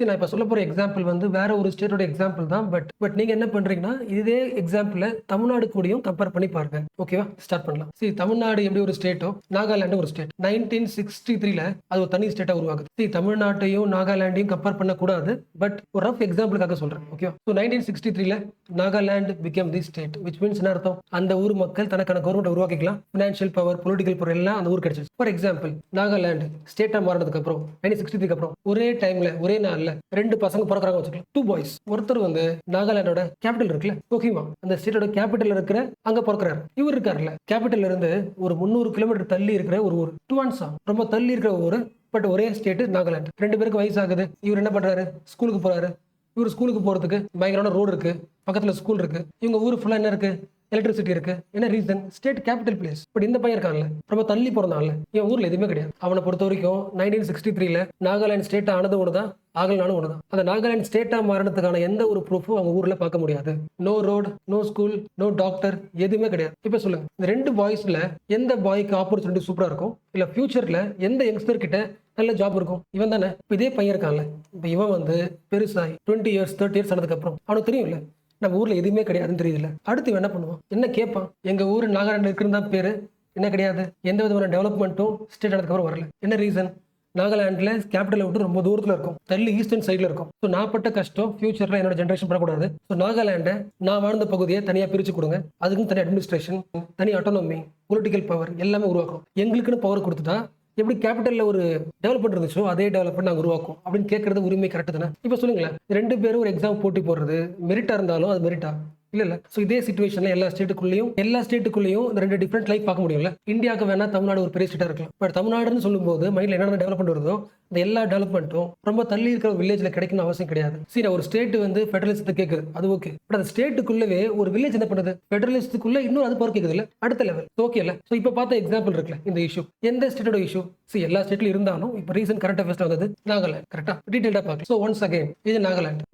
நான் இப்ப சொல்லப் போற எக்ஸாம்பிள் வந்து வேற ஒரு ஸ்டேட்டோட எக்ஸாம்பிள் தான். பட் நீங்க என்ன பண்றீங்கன்னா, இதே எக்ஸாம்பிள தமிழ்நாடு கூடயும் கம்பேர் பண்ணி பாருங்க. ஓகேவா? ஸ்டார்ட் பண்ணலாம். தமிழ்நாடு எப்படி ஒரு ஸ்டேட்டோ, நாகாலாந்து ஒரு ஸ்டேட். 1963ல அது ஒரு தனி ஸ்டேட்டா உருவாகுது. தமிழ்நாட்டையும் நாகாலாண்டையும் கம்பேர் பண்ணக்கூடாது. பட் ஒரு ரஃப் எக்ஸாம்பிளுக்காக சொல்றேன். ஓகேவா? 1963ல Nagaland became the state. which means என்ன அர்த்தம்? அந்த ஊர் மக்கள் தனக்கான government உருவாக்கிக்கலாம். Financial power, political power எல்லாம் அந்த ஊருக்கு கிடைச்சிச்சு. ஃபார் எக்ஸாம்பிள், நாகாலாந்து ஸ்டேட்டா மாறினதுக்கு அப்புறம் 1963க்கு அப்புறம் ஒரே டைம்ல ஒரே நாள்ல 2 பசங்க பிறக்கறாங்க வச்சுக்கலாம். 2 பாய்ஸ். ஒருத்தர் வந்து நாகாலாண்டோட கேபிட்டல் இருக்குல்ல, கோஹிமா, அந்த ஸ்டேட்டோட கேபிட்டல் இருக்கிற அங்க பிறக்கறாரு. இவர் இருக்காருல்ல, கேபிட்டல்ல இருந்து ஒரு 300 கிலோமீட்டர் தள்ளி இருக்கிற ஒரு ஊர், டுவான்சா, ரொம்ப தள்ளி இருக்கிற ஊர். பட் ஒரே ஸ்டேட் நாகாலாந்து. 2 பேருக்கு வயசாகுது. இவர் என்ன பண்றாரு? ஸ்கூலுக்கு போறாரு. இவர் ஸ்கூலுக்கு போறதுக்கு பயங்கரமான ரோடு இருக்கு, பக்கத்துல ஸ்கூல் இருக்கு. இவங்க ஊர் ஃபுல்லா என்ன இருக்கு? எலக்ட்ரிசிட்டி இருக்கு. என்ன reason? State capital place. But இந்த பையன் இருக்கான்ல, ரொம்ப தள்ளி போறதால என் ஊர்ல எதுவுமே கிடையாது. அவனை பொறுத்த வரைக்கும் 1963ல நாகாலாந்து ஸ்டேட் ஆனது ஒண்ணுதான், ஆகலனாலும் ஒண்ணுதான். அந்த நாகாலாந்து ஸ்டேட்டா மாறினதுக்கான எந்த ஒரு ப்ரூஃபும் அவங்க ஊர்ல பார்க்க முடியாது. No road, no school, no doctor, எதுவுமே கிடையாது. இப்ப சொல்லுங்க, இந்த 2 பாய்ஸ்ல எந்த பாய்க்கு ஆப்பர்ச்சுனிட்டி சூப்பரா இருக்கும்? இல்ல ஃபியூச்சர்ல எந்த யங்ஸ்டர் கிட்ட நல்ல ஜாப் இருக்கும்? இவன் தானே. இப்ப இதே பையன் இருக்கான்ல, இப்ப இவன் வந்து பெருசாகி 20 இயர்ஸ் 30 இயர்ஸ் ஆனதுக்கு அப்புறம் அவனுக்கு தெரியும்ல, நம்ம ஊர்ல எதுவுமே கிடையாதுன்னு தெரியுதுல்ல. அடுத்து இவன் என்ன பண்ணுவான்? என்ன கேட்பான்? எங்க ஊர் நாகாலாந்து இருக்குன்னு தான் பேரு, என்ன கிடையாது, எந்த விதமான டெவலப்மெண்ட்டும் ஸ்டேட் ஆனதுக்கு அப்புறம் வரல. என்ன ரீசன்? நாகாலாந்துல கேபிட்டலை விட்டு ரொம்ப தூரத்துல இருக்கும், தள்ளி ஈஸ்டர்ன் சைட்ல இருக்கும். ஸோ நான் பட்ட கஷ்டம் ஃபியூச்சர்ல என்னோட ஜென்ரேஷன் பண்ணக்கூடாது. ஸோ நாகாலாண்டை நான் வாழ்ந்த பகுதியை தனியா பிரிச்சு கொடுங்க, அதுக்கும் தனி அட்மினிஸ்ட்ரேஷன், தனி ஆட்டோனமி, பொலிட்டிக்கல் பவர் எல்லாமே உருவாக்கும். எங்களுக்குன்னு பவர் கொடுத்துட்டா எப்படி கேபிட்டல்ல ஒரு டெவலப்மெண்ட் இருந்துச்சோ அதே டெவலப்மெண்ட் நாங்கள் உருவாக்கும் அப்படின்னு கேட்கறது உரிமை கரெக்ட் தானே? இப்போ சொல்லுங்களேன், 2 பேரும் ஒரு எக்ஸாம் போட்டி போடுறது மெரிட்டா இருந்தாலும் அது மெரிட்டா இல்ல. சோ இதே சிச்சுவேஷன்ல எல்லா ஸ்டேட்டுக்குள்ளேயும் இந்த 2 டிஃபரெண்ட் லைஃப் பார்க்க முடியும்ல. இந்தியாவுக்கு வேணா தமிழ்நாடு ஒரு பெரிய ஸ்டேட்டா இருக்கலாம். பட் தமிழ்நாடுன்னு சொல்லும்போது மைண்ட்ல என்னென்ன டெவலப்மெண்ட் வருதோ இந்த எல்லா டெவலப்மெண்ட்டும் ரொம்ப தள்ளி இருக்கிற வில்லேஜ்ல கிடைக்கணும் அவசியம் கிடையாது. சரி, ஒரு ஸ்டேட் வந்து ஃபெடரலிசத்தை கேட்குது, அது ஓகே. பட் அந்த ஸ்டேட்டுக்குள்ளவே ஒரு வில்லேஜ் என்ன பண்ணுது? ஃபெடரலிசத்துக்குள்ள இன்னும் அது பவர் கேட்குது இல்ல, அடுத்த லெவல். ஓகே இல்ல. சோ இப்ப பார்த்த எக்ஸாம்பிள் இருக்குல்ல, இந்த இஷ்யூ எந்த ஸ்டேட்டோட இஷ்யூ? எல்லா ஸ்டேட்ல இருந்தாலும் இப்ப ரீசன்ட் கரண்ட் அஃபேர்ஸ்ல வந்தது நாகாலாந்து. கரெக்டா? டீடைலா பார்க்கலாம். சோ ஒன்ஸ் அகைன் இது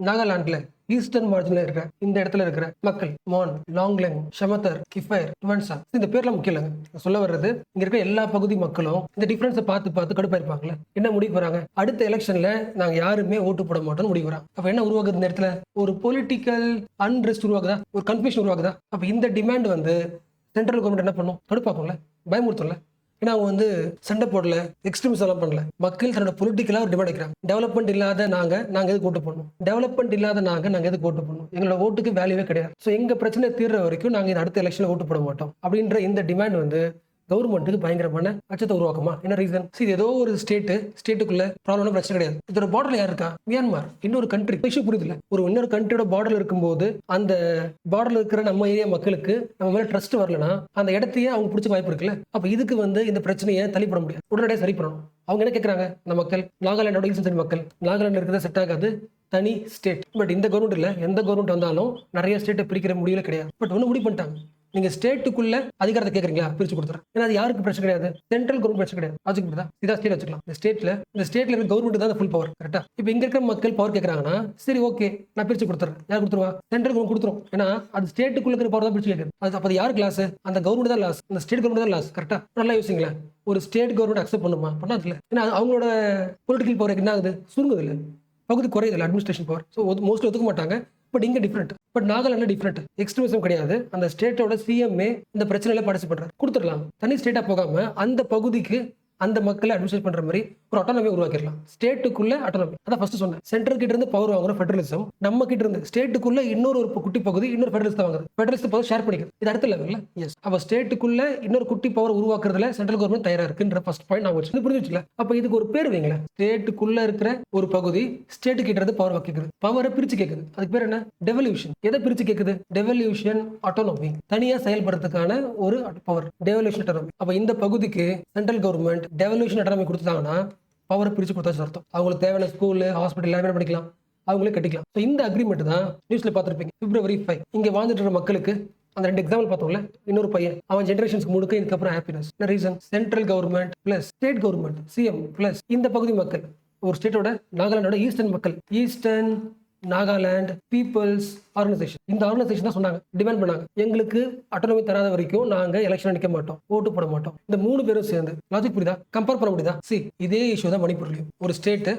நாகாலாந்துல ஈஸ்டர்ன் மார்ஜின்ல இருக்கிற இந்த இடத்துல இருக்கிற மக்கள் மான், லாங்லெங், ஷமதர், கிஃபயர், டுவன்சா, இந்த பேர்லாம் முக்கியம் இல்லைங்க. சொல்ல வர்றது, இங்க இருக்க எல்லா பகுதி மக்களும் இந்த டிஃபரன்ஸை பார்த்து கடுப்பா இருப்பாங்கல்ல. என்ன முடிவு வராங்க? அடுத்த எலெக்ஷன்ல நாங்க யாருமே ஓட்டு போட மாட்டோம்னு முடிவு வராங்க. அப்ப என்ன உருவாகுது? இந்த இடத்துல ஒரு பொலிட்டிக்கல் அன்ரெஸ்ட் உருவாகுதா, ஒரு கன்ஃபியூஷன் உருவாகுதா? அப்ப இந்த டிமாண்ட் வந்து சென்ட்ரல் கவர்மெண்ட் என்ன பண்ணும்? தடுப்பாக்கும்ல, பயமுறுத்தும்ல. ஏன்னா அவங்க வந்து சண்டை போடல, எக்ஸ்ட்ரீம்ஸ் எல்லாம் பண்ணல. மக்கள் தன்னோட பொலிட்டிக்கலா ஒரு டிமாண்ட் வைக்கிறாங்க. டெவலப்மெண்ட் இல்லாத நாங்க எதுக்கு ஓட்டு பண்ணணும்? டெவலப்மெண்ட் இல்லாத நாங்க எதுக்கு ஓட்டு பண்ணணும்? எங்களோட ஓட்டுக்கு வேல்யூவே கிடையாது. சோ எங்க பிரச்சனை தீர்ற வரைக்கும் நாங்க இந்த அடுத்த எலெக்ஷன்ல ஓட்டு போட மாட்டோம் அப்படின்ற இந்த டிமாண்ட் வந்து கவர்மெண்ட்டுக்கு பயங்கரமான அச்சத்தை உருவாக்குமா? என்ன ரீசன்? சரி, ஏதோ ஒரு ஸ்டேட்டுக்குள்ள ப்ராப்ளம் பிரச்சனை கிடையாது. இதோட பார்டர்ல யார் இருக்கா? மியான்மர், இன்னொரு கண்ட்ரி. இஷ்யூ புரியுதுல? இன்னொரு கண்ட்ரியோட பார்டர்ல இருக்கும்போது அந்த பார்டர்ல இருக்கிற நம்ம ஏரியா மக்களுக்கு நம்ம மேல ட்ரஸ்ட் வரலன்னா அந்த இடத்தையே அவங்க பிடிச்ச வாய்ப்பு இருக்குல்ல. அப்ப இதுக்கு வந்து இந்த பிரச்சனையை தள்ளிப்பட முடியாது, உடனடியாக சரி பண்ணணும். அவங்க என்ன கேட்கறாங்க? இந்த மக்கள், நாகாலாண்டோட ஈஸ்டர்ன் மக்கள், நாகாலாந்து இருக்கிறத செட் ஆகாது, தனி ஸ்டேட். பட் இந்த கவர்மெண்ட் இல்ல, எந்த கவர்மெண்ட் வந்தாலும் நிறைய ஸ்டேட்டை பிரிக்கிற முடியல கிடையாது. பட் ஒண்ணு முடிவு பண்ணிட்டாங்க, நீங்க ஸ்டேட்டுக்குள்ள அதிகாரத்தை கேக்குறீங்களா, பிரிச்சு கொடுத்துறேன். ஏன்னா அது யாருக்கு பிரச்சனை கிடையாது? சென்ட்ரல் கவர்மெண்ட் பிரச்சனை கிடையாது. அதுக்கு இதான் ஸ்டேட் வச்சுக்கலாம். இந்த ஸ்டேட்ல இருக்க கவர்மெண்ட் தான் ஃபுல் பவர். கரெக்டா? இப்போ இங்க இருக்கிற மக்கள் பவர் கேட்கறாங்கன்னா சரி ஓகே, நான் பிரிச்சு கொடுத்துறேன். யார் கொடுத்துருவா? சென்ட்ரல் கவர்மெண்ட் கொடுத்துரும். ஏன்னா அது ஸ்டேட்டுக்குள்ள இருக்கிற பவர் தான் பிரிச்சு கேட்குது. அது அப்ப யாருக்கு லாஸ்? அந்த கவர்மெண்ட் தான் லாஸ், அந்த ஸ்டேட் கவர்மெண்ட் தான் லாஸ். கரெக்டா? நல்லா யோசிங்களேன். ஒரு ஸ்டேட் கவர்மெண்ட் அக்செப்ட் பண்ணுமா? பண்ணாது இல்ல. ஏன்னா அவங்களோட பொலிட்டிக்கல் பவர் என்ன ஆகுது? சுருங்குது இல்ல, பகுதி குறையுது இல்ல, அட்மினிஸ்ட்ரேஷன் பவர். ஸோ மோஸ்ட்லி ஒத்துக்க மாட்டாங்க. பட் இங்க different. But Nagaland different, extremism கிடையாது. அந்த ஸ்டேட்டோட சிஎம்ஏ இந்த பிரச்சனையில பார்ட்டிசிபேட் பண்றாரு. கொடுத்துடலாம். தனி ஸ்டேட்டா போகாம அந்த பகுதிக்கு அந்த மக்களை அட்மினிஸ்ட்ரேட் பண்ற மாதிரி ஒரு ஆட்டோனமி உருவாக்கிடலாம். ஸ்டேட்டுக்குள்ள ஆட்டோனமி. அதான் ஃபர்ஸ்ட் சொன்னேன், சென்ட்ரல் கிட்ட இருந்து பவர் வாங்குற ஃபெடரலிசம், நம்ம கிட்ட இருந்து ஸ்டேட்டுக்குள்ள இன்னொரு குட்டி பகுதி இன்னொரு ஃபெடரலிஸ்ட் வாங்குறது, ஃபெடரலிஸ்ட் பவர் ஷேர் பண்ணிக்கிறது. இது அடுத்த லெவல்ல. எஸ், அப்ப ஸ்டேட்டுக்குள்ள இன்னொரு குட்டி பவர் உருவாக்குறதுல சென்ட்ரல் கவர்மெண்ட் தயாரா இருக்குன்ற ஃபர்ஸ்ட் பாயிண்ட் நான் வச்சு புரிஞ்சுச்சுல. அப்ப இதுக்கு ஒரு பேர் வைங்களேன். ஸ்டேட்டுக்குள்ள இருக்கிற ஒரு பகுதி ஸ்டேட்டு கிட்ட இருந்து பவர் வாங்கிக்குது, பவரை பிரிச்சு கேக்குது. அதுக்கு பேர் என்ன? டெவல்யூஷன். எதை பிரிச்சு கேக்குது? டெவல்யூஷன் ஆட்டோனமி, தனியா செயல்படுறதுக்கான ஒரு பவர், டெவல்யூஷன் ஆட்டோனமி. அப்ப இந்த பகுதிக்கு சென்ட்ரல் கவர்மெண்ட் டெவல்யூஷன் ஆட்டோனமி கொடுத்தாங்கன்னா பவர் பிரிச்சு கொடுத்தாச்சு அர்த்தம். அவங்களுக்கு தேவையான ஸ்கூல், ஹாஸ்பிட்டல் எல்லாமே படிக்கலாம், அவங்களே கட்டிக்கலாம். இந்த அக்ரிமெண்ட் தான் நியூஸ்ல பார்த்திருப்பீங்க. February 5 இங்க வாழ்ந்துட்டு இருக்கிற மக்களுக்கு அந்த 2 எக்ஸாம்பிள் பார்த்தோம்ல. இன்னொரு பையன், அவன் ஜெனரேஷன்ஸ்க்கு முழுக்க இதுக்கப்புறம் ஹாப்பினஸ். என்ன reason? Central government plus state government, CM plus இந்த பகுதி மக்கள். ஒரு ஸ்டேட்டோட நாகாலாண்டோட ஈஸ்டர்ன் மக்கள், ஈஸ்டர்ன் நாகாலாந்து பீப்புள்ஸ் ஆர்கனைசேஷன். இந்த ஆர்கனைசேஷன் தான் சொன்னாங்க, டிமாண்ட் பண்ணாங்க, எங்களுக்கு ஆட்டோனமி தராத வரைக்கும் நாங்க எலெக்ஷன் நிக்க மாட்டோம், ஓட்டு போட மாட்டோம். இந்த 3 பேரும் சேர்ந்து, லாஜிக் புரியுதா? கம்பேர் பண்ண முடியுதா? இதே இஷ்யூ தான் மணிப்பூர்லயும். ஒரு ஸ்டேட்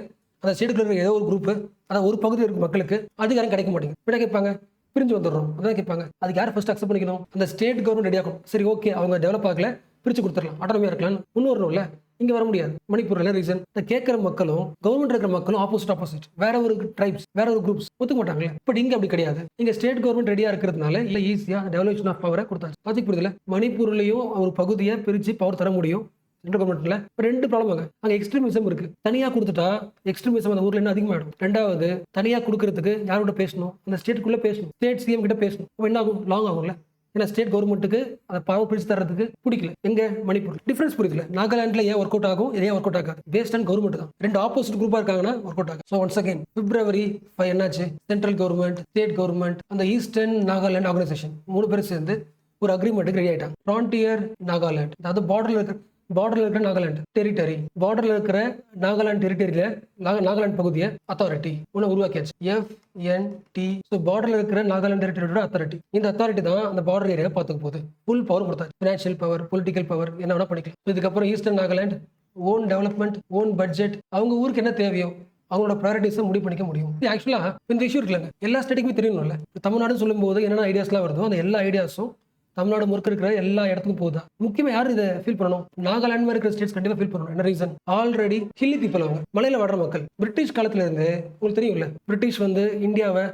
அந்த ஸ்டேட்டுக்குள்ள இருக்கிற ஏதோ ஒரு குரூப், அதாவது ஒரு பகுதியில் இருக்க மக்களுக்கு அதிகாரம் கிடைக்க மாட்டேங்குது. என்ன கேட்பாங்க? பிரிஞ்சு வந்துடுறோம். அதான் கேட்பாங்க. அதுக்கு யார் ஃபர்ஸ்ட் அக்செப்ட் பண்ணிக்கணும்? அந்த ஸ்டேட் கவர்மெண்ட் ரெடி ஆகும். சரி, ஓகே, அவங்க டெவலப் ஆகல, பிரிச்சு கொடுத்துடலாம், ஆட்டோனமியா இருக்கலாம்னு முன் வரணும்ல. இங்க வர முடியாது. மணிப்பூர்ல ரீசன் கேட்கிற மக்களும் கவர்மெண்ட் இருக்கிற மக்களும் ஆப்போசிட் வேற ஒரு ட்ரைப்ஸ், வேற ஒரு குரூப்ஸ் ஒத்துக்க மாட்டாங்களே. பட் இங்க அப்படி கிடையாது. இங்க ஸ்டேட் கவர்மெண்ட் ரெடியா இருக்கிறதுனால இல்ல ஈஸியா டெவலப்ஷன் ஆஃப் பவரை கொடுத்தாச்சு. லாஜிக் புரியுதுல? மணிப்பூர்லயும் ஒரு பகுதியை பிரிச்சு பவர் தர முடியும் சென்ட்ரல் கவர்மெண்ட்ல. ரெண்டு ப்ராப்ளம் அங்க எக்ஸ்ட்ரீமிசம் இருக்கு. தனியா கொடுத்துட்டா எக்ஸ்ட்ரீமிசம் அந்த ஊர்ல இன்னும் அதிகமாயிடும். ரெண்டாவது, தனியா கொடுக்கறதுக்கு யாரோட பேசணும்? அந்த ஸ்டேட்டுக்குள்ள பேசணும், ஸ்டேட் சிஎம் கிட்ட பேசணும். என்ன ஆகும்? லாங் ஆகும்ல. ஏன்னா ஸ்டேட் கவர்மெண்ட்டுக்கு அதை பவர் பிரிச்சு தரதுக்கு பிடிக்கல. எங்க? மணிப்பூர். டிஃபரன்ஸ் புரியுதுல? நாகாலாந்துல ஏன் ஒர்க் அவுட் ஆகும், ஏன் ஒர்க் அவுட் ஆகாது? பேஸ்ட் ஆன் கவர்மெண்ட் தான். ரெண்டு ஆப்போசிட் குரூப்பா இருக்காங்கன்னா ஒர்க் அவுட் ஆகும். ஸோ ஒன்ஸ் அகைன் February 5 என்னாச்சு? சென்ட்ரல் கவர்மெண்ட், ஸ்டேட் கவர்மெண்ட், அந்த ஈஸ்டர்ன் நாகாலாந்து ஆர்கனைசேஷன் 3 பேரும் சேர்ந்து ஒரு அக்ரிமெண்ட்டுக்கு ரெடி ஆயிட்டாங்க. ஃப்ரான்டியர் நாகாலாந்து, அதாவது பார்டர்ல இருக்கிற நாகாலாந்து டெரிட்டரி, பார்டர்ல இருக்கிற நாகாலாந்து டெரிட்டரியில நாகாலாந்து பகுதியை அத்தாரிட்டி ஒன்று உருவாக்கியாச்சு. FNT. ஸோ பார்டர்ல இருக்கிற நாகாலாந்து டெரிட்டரியோட அத்தாரிட்டி. இந்த அத்தாரிட்டி தான் அந்த பார்டர் ஏரியா பார்த்துக்க போகுது. ஃபுல் பவர் கொடுத்தாச்சு. ஃபினான்ஷியல் பவர், பொலிட்டிக்கல் பவர், என்ன வேணா பண்ணிக்கலாம். இதுக்கப்புறம் eastern Nagaland own development, own budget, அவங்க ஊருக்கு என்ன தேவையோ அவங்களோட ப்ரையாரிட்டிஸை முடிவு பண்ணிக்க முடியும். ஆக்சுவலா இந்த இஷ்யூ இருக்குல்லங்க, எல்லா ஸ்டேட்டுக்குமே தெரியணும்ல. தமிழ்நாடு சொல்லும் போது என்னென்ன ஐடியாஸ்லாம் வருதோ அந்த எல்லா ஐடியாஸும் தமிழ்நாடு முறுக்க இருக்கிற எல்லா இடத்துக்கும் போகுதா. முக்கியமா யாரும் இதை ஃபீல் பண்ணணும்? நாகாலாந்து இருக்கிற ஸ்டேட்ஸ் கண்டிப்பா ஃபீல் பண்ணணும். என்ன ரீசன்? ஆல்ரெடி ஹில்லி பீப்புள், அவங்க மலையில வாடுற மக்கள். பிரிட்டிஷ் காலத்துல இருந்து உங்களுக்கு தெரியும்ல, பிரிட்டிஷ் இந்தியாவை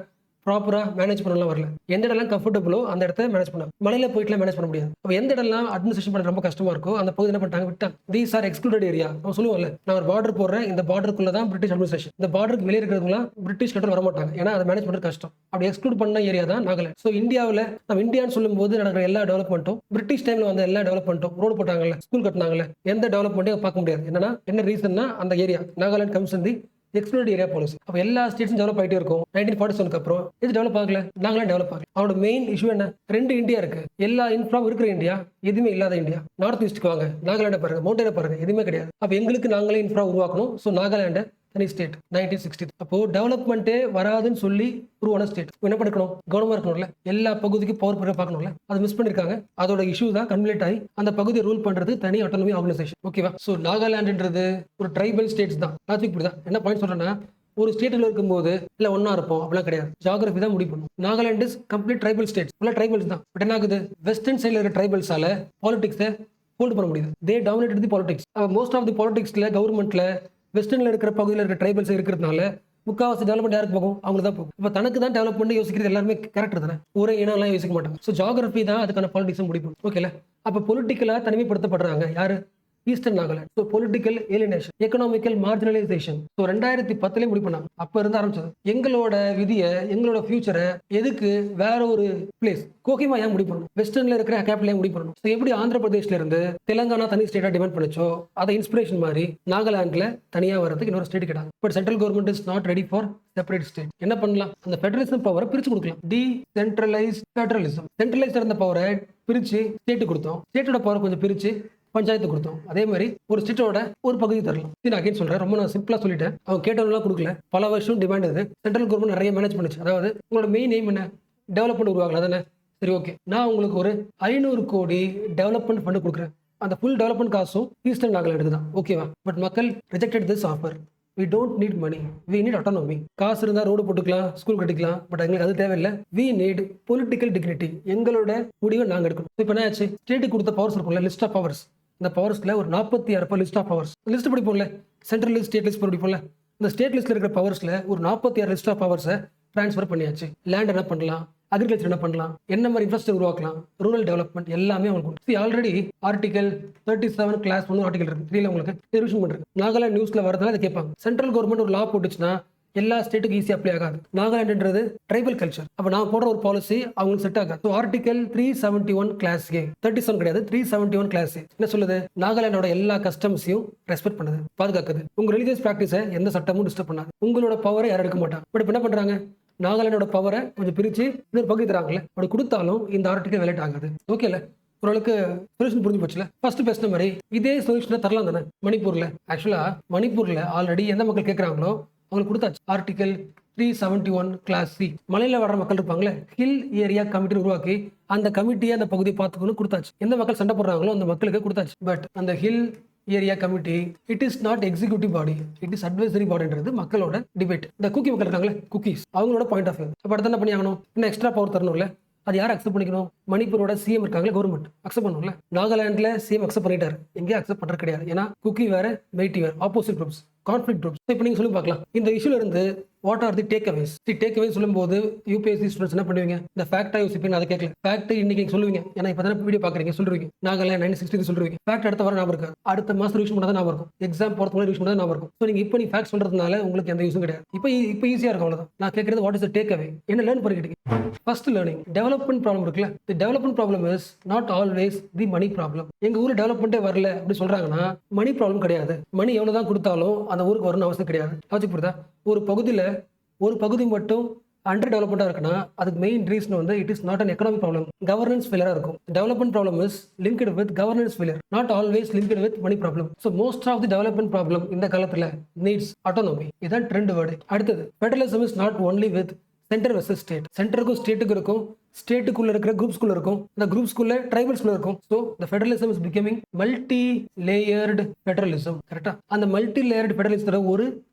ப்ராப்பரா மேனேஜ் பண்ணலாம் வரல. எந்த இடம்லாம் கம்ஃபர்டபுளோ அந்த இடத்த மேனேஜ் பண்ணாங்க. மலையில போயிட்டுலாம் மேனேஜ் பண்ண முடியாது. அப்போ எந்த இடம்லாம் அட்மினிஸ்ட்ரேஷன் பண்ண ரொம்ப கஷ்டமா இருக்கோ அந்த பகுதி என்ன பண்ணிட்டாங்க? விட்டாங்க. These are excluded area. நம்ம சொல்லுவோம்ல, நான் ஒரு பார்டர் போடுறேன், இந்த பார்டருக்குள்ள தான் பிரிட்டிஷ் அட்மினிஸ்ட்ரேஷன். இந்த பார்டருக்கு வெளியே இருக்கிறவங்களாம் பிரிட்டிஷ் கண்ட்ரோல் வர மாட்டாங்க. ஏன்னா அதை மேனேஜ் பண்றது கஷ்டம். அப்படி எக்ஸ்க்ளூட் பண்ண ஏரியா தான் நாகாலாந்து. ஸோ இந்தியாவில் நம்ம இந்தியான்னு சொல்லும் போது நடக்கிற எல்லா டெவலப்மெண்ட்டும், பிரிட்டிஷ் டைம்ல வந்த எல்லா டெவலப்மெண்ட்டும், ரோடு போட்டாங்கல்ல, ஸ்கூல் கட்டினாங்கல்ல, எந்த டெவலப்மெண்ட்டையும் பார்க்க முடியாது. என்ன ரீசன்னா அந்த area Nagaland comes in the excluded area policy. அப்போ எல்லா ஸ்டேட்ஸும் டெவலப் ஆகிட்டே இருக்கும். 1947 அப்புறம் இது டெவலப் ஆகல, நாங்களாம் டெவலப் ஆகல. அவனோட மெயின் இஷ்யூ என்ன? ரெண்டு இந்தியா இருக்கு. எல்லா இன்ஃப்ராவும் இருக்கிற இந்தியா, எதுவுமே இல்லாத இந்தியா. நார்த் ஈஸ்ட்டுக்கு வாங்க, நாகாலாண்டை பாருங்க, மவுண்டனை பாருங்க, எதுவுமே கிடையாது. அப்போ எங்களுக்கு நாங்களே இன்ஃப்ரா உருவாக்கணும். ஸோ நாகாலாண்டை தனி ஸ்டேட் 1960. அப்போ டெவலப்மெண்ட்டே வராதுன்னு சொல்லி உருவான ஸ்டேட். என்ன பண்ணிக்கணும்? கவனமா இருக்கணும்ல, எல்லா பகுதிக்கும் பவர் பண்ண பார்க்கணும்ல. அதை மிஸ் பண்ணிருக்காங்க. அதோட இஷ்யூ தான் கன்வெர்ட் ஆகி அந்த பகுதியை ரூல் பண்றது தனி ஆட்டோனமி ஆர்கனைசேஷன். ஓகேவா? ஸோ நாகாலாண்டுன்றது ஒரு ட்ரைபல் ஸ்டேட்ஸ் தான். லாஜிக் புரியுதா? என்ன பாயிண்ட் சொல்றேன்னா, ஒரு ஸ்டேட்ல இருக்கும்போது இல்ல ஒன்னா இருப்போம் அப்படிலாம் கிடையாது. ஜியோகிராஃபி தான் முடிவு பண்ணும். Nagaland is complete tribal state, ஃபுல்லா ட்ரைபல்ஸ் தான். பட் என்ன ஆகுது? வெஸ்டர்ன் சைடுல இருக்க ட்ரைபல்ஸால பாலிடிக்ஸை ஹோல்ட் பண்ண முடியுது. They dominate the politics. Most of the பாலிடிக்ஸ்ல கவர்மெண்ட்ல வெஸ்டர்ன்ல இருக்கிற பகுதியில் இருக்கிற ட்ரைபல்ஸ் இருக்கிறதுனால முக்காவாசி டெவலப்மெண்ட் யாருக்கு போகும்? அவங்களுக்கு தான் போகும். இப்போ தனக்கு தான் டெவலப்மெண்ட் யோசிக்கிறது எல்லாருமே கரெக்ட் தானே, ஒரே இனம்லாம் யோசிக்க மாட்டாங்க. ஸோ ஜியோகிராஃபி தான் அதுக்கான பாலிடிக்ஸும் முடிவு பண்ணும். ஓகேல? அப்போ பொலிட்டிக்கலா தனிமைப்படுத்தப்படுறாங்க யாரு? Eastern Nagaland. So political alienation, economical marginalisation. So 2010 முடிவு பண்ணாங்க. அப்ப இருந்து ஆரம்பிச்சது. எங்களோட விதியை, எங்களோட ஃபியூச்சரை எதுக்கு வேற ஒரு பிளேஸ் கோகிமா ஏன் முடிவு பண்ணணும்? வெஸ்டர்ன்ல இருக்கிற கேபிட்டல் ஏன் முடிவு பண்ணணும்? ஸோ எப்படி ஆந்திர பிரதேஷ்ல இருந்து தெலுங்கானா தனி ஸ்டேட்டா டிமாண்ட் பண்ணிச்சோ, அதை இன்ஸ்பிரேஷன் மாதிரி நாகாலாந்துல தனியா வரதுக்கு இன்னொரு ஸ்டேட் கேட்டாங்க. But central government is not ready for separate state. என்ன பண்ணலாம்? அந்த ஃபெடரலிசம் பவரை பிரிச்சு கொடுக்கலாம். Decentralise federalism. சென்ட்ரலைஸ் இருந்த பவரை பிரிச்சு ஸ்டேட்டு கொடுத்தோம். ஸ்டேட்டோட பவர் கொஞ்சம் பிரிச்சு பஞ்சாயத்து கொடுத்தோம். அதே மாதிரி ஒரு ஸ்டேட்டோட ஒரு பகுதி தரலாம். நான் அகைன் சொல்றேன், ரொம்ப நான் சிம்பிளா சொல்லிட்டேன். அவங்க கேட்டவங்களாம் கொடுக்கல. பல வருஷம் டிமாண்ட் இது. சென்ட்ரல் கவர்மெண்ட் நிறைய மேனேஜ் பண்ணுச்சு. அதாவது உங்களோட மெயின் எய்ம் என்ன? டெவலப்மெண்ட் உருவாகலாம் தானே. சரி, ஓகே, நான் உங்களுக்கு ஒரு 500 கோடி டெவலப்மெண்ட் ஃபண்ட் கொடுக்குறேன். அந்த ஃபுல் டெவலப்மெண்ட் காசும் ஈஸ்டர்ன் நாகாலாந்து தான். ஓகேவா? பட் மக்கள் rejected this offer. We don't need money, we need autonomy. காசு இருந்தா ரோடு போட்டுக்கலாம், ஸ்கூல் கட்டிக்கலாம். பட் எங்களுக்கு அது தேவையில்லை. We need political dignity. எங்களோட முடிவை நாங்கள் எடுக்கணும். இப்போ என்ன ஆச்சு? ஸ்டேட்டுக்கு கொடுத்த பவர்ஸ் இருக்கும்ல, லிஸ்ட் ஆஃப் பவர்ஸ். இந்த பவர்ஸ்ல ஒரு 46 லிஸ்ட் ஆஃப் பவர்ஸ் லிஸ்ட் படிப்போம்ல, சென்ட்ரல் லிஸ்ட், ஸ்டேட் லிஸ்ட் படிப்போம்ல. இந்த ஸ்டேட் லிஸ்ட்ல இருக்கிற பவர்ஸ்ல ஒரு 46 லிஸ்ட் ஆஃப் பவர்ஸை ட்ரான்ஸ்ஃபர் பண்ணியாச்சு. லேண்ட் என்ன பண்ணலாம், அக்ரிகல்ச்சர் என்ன பண்ணலாம், என்ன மாதிரி இன்ஃப்ராஸ்ட்ரக்சர் உருவாக்கலாம், ரூரல் டெவலப்மெண்ட் எல்லாமே உங்களுக்கு ஆல்ரெடி ஆர்டிகல் 37 கிளாஸ் 1 ஆர்டிகல் இருக்கு. தெரியல உங்களுக்கு? ரிவிஷன் பண்றது. நாகாலாந்து நியூஸ்ல வரதுனால அதை கேட்பாங்க. சென்ட்ரல் கவர்மெண்ட் ஒரு லா போட்டுச்சுன்னா எல்லா ஸ்டேட்டுக்கு ஈஸி அப்ளை ஆகாது. நாகாலாண்டுன்றது ட்ரைபல் கல்ச்சர். அப்ப நான் போடுற ஒரு பாலிசி அவங்களுக்கு செட் ஆகாது. ஆர்டிகல் 371 கிளாஸ் ஏ, 37 கிடையாது, 371 கிளாஸ் ஏ என்ன சொல்லுது? நாகாலாண்டோட எல்லா கஸ்டம்ஸையும் ரெஸ்பெக்ட் பண்ணுது, பாதுகாக்குது. உங்க ரிலீஜியஸ் பிராக்டிஸை எந்த சட்டமும் டிஸ்டர்ப் பண்ணாது. உங்களோட பவரை யாரும் எடுக்க மாட்டாங்க. பட் என்ன பண்றாங்க? நாகாலாண்டோட பவரை கொஞ்சம் பிரிச்சு இன்னொரு பகுதி தராங்களே, அப்படி கொடுத்தாலும் இந்த ஆர்டிகல் வேலைட் ஆகாது. ஓகேல? ஓரளவுக்கு சொல்யூஷன் புரிஞ்சு போச்சுல. ஃபர்ஸ்ட் பேசின மாதிரி இதே சொல்யூஷனை தரலாம் தானே மணிப்பூர்ல. ஆக்சுவலா மணிப்பூர்ல ஆல்ரெடி எந்த மக்கள் கேட்கறாங்களோ அவங்களுக்கு கொடுத்தாச்சு. Article 371 clause C. மலையில வர்ற மக்கள் இருப்பாங்களே, ஹில் ஏரியா கமிட்டி உருவாக்கி அந்த கமிட்டியை அந்த பகுதியை பார்த்துக்கணும் கொடுத்தாச்சு. எந்த மக்கள் சண்டை போடுறாங்களோ அந்த மக்களுக்கு கொடுத்தாச்சு. பட் அந்த hill area committee. It is not executive body, it is advisory பாடின்றது மக்களோட டிபேட். இந்த குக்கி மக்கள் இருக்காங்களே, குக்கீஸ், அவங்களோட பாயிண்ட் ஆஃப் வியூ. அப்போ அடுத்து என்ன பண்ணி ஆகணும்? இன்னும் எக்ஸ்ட்ரா பவர் தரணும்ல. அது யார் அக்செப்ட் பண்ணிக்கணும்? மணிப்பூரோட சிஎம் இருக்காங்களே, கவர்மெண்ட் அக்செப்ட் பண்ணணும்ல. நாகாலாண்டில் சிஎம் அக்செப்ட் பண்ணிட்டாரு, எங்கேயும் அக்செப்ட் பண்ணுறது கிடையாது. ஏன்னா குக்கி வேற, மெய்ட்டி வேற, ஆப்போசிட் குரூப்ஸ், கான்ஃபிளிக் குரூப்ஸ். இப்போ நீங்கள் சொல்லி பார்க்கலாம் இந்த இஷ்யூல இருந்து what are the takeaways. Takeaways சொல்லும்போது யூபிஎஸ்சி ஸ்டூடெண்ட்ஸ் என்ன பண்ணுவீங்க? இந்த ஃபேக்டா யோசிப்பீங்க, அதை கேட்கல. ஃபேக்ட் இன்னைக்கு நீங்க சொல்லுவீங்க, ஏன்னா இப்போ தானே வீடியோ பார்க்குறீங்க, சொல்றீங்க நாகாலாந்து 1960 சொல்றீங்க. ஃபேக்ட் அடுத்த வாரம் ஞாபகம் இருக்காது, அடுத்த மாதம் ரிவிஷன் பண்ணால் தான் ஞாபகம் இருக்கும், எக்ஸாம் போகிறதுக்கு முன்னாடி ரிவிஷன் பண்ணால் ஞாபகம் இருக்கும். ஸோ நீங்கள் இப்போ நீ ஃபேக்ட் சொல்றதுனால உங்களுக்கு எந்த யூஸும் கிடையாது. இப்போ ஈஸியாக இருக்கும், அவ்வளோதான். நான் கேட்கறது what is the takeaway, என்ன லேர்ன் பண்ணிக்கிட்டீங்க? First learning. டெவலப்மெண்ட் ப்ராப்ளம் இருக்குல்ல, the development problem is not always the money problem. எங்க ஊர்ல டெவலப்மெண்ட்டே வரல அப்படி சொல்றாங்கன்னா மணி ப்ராப்ளம் கிடையாது. மணி எவ்வளவுதான் கொடுத்தாலும் அந்த ஊருக்கு வரணும்னு அவசியம் கிடையாது. லாஜிக் புரியுதா? ஒரு பகுதி மட்டும் அண்டர் டெவலப்மெண்ட்டாக இருக்குன்னா அதுக்கு மெயின் ரீசன் வந்து it is not an economic problem, governance ஃபெயிலியராக இருக்கும். Development problem is linked with governance failure, not always linked with money problem. So most of the development problem இந்த காலத்தில் நீட்ஸ் ஆட்டோனமி. இதான் trend word. அடுத்தது, federalism is not only with centre versus state. சென்டருக்கும் ஸ்டேட்டுக்கு இருக்கும், ஸ்டேட்டுக்குள்ள இருக்கிற குரூப்ஸ்குள்ள இருக்கும், இந்த குரூப்ஸ்குள்ள ட்ரைபல்ஸ்குள்ள இருக்கும். So the federalism is becoming multi layered federalism. கரெக்டா? அந்த மல்டி லேயர்டு ஃபெடரலிசத்தோட ஒரு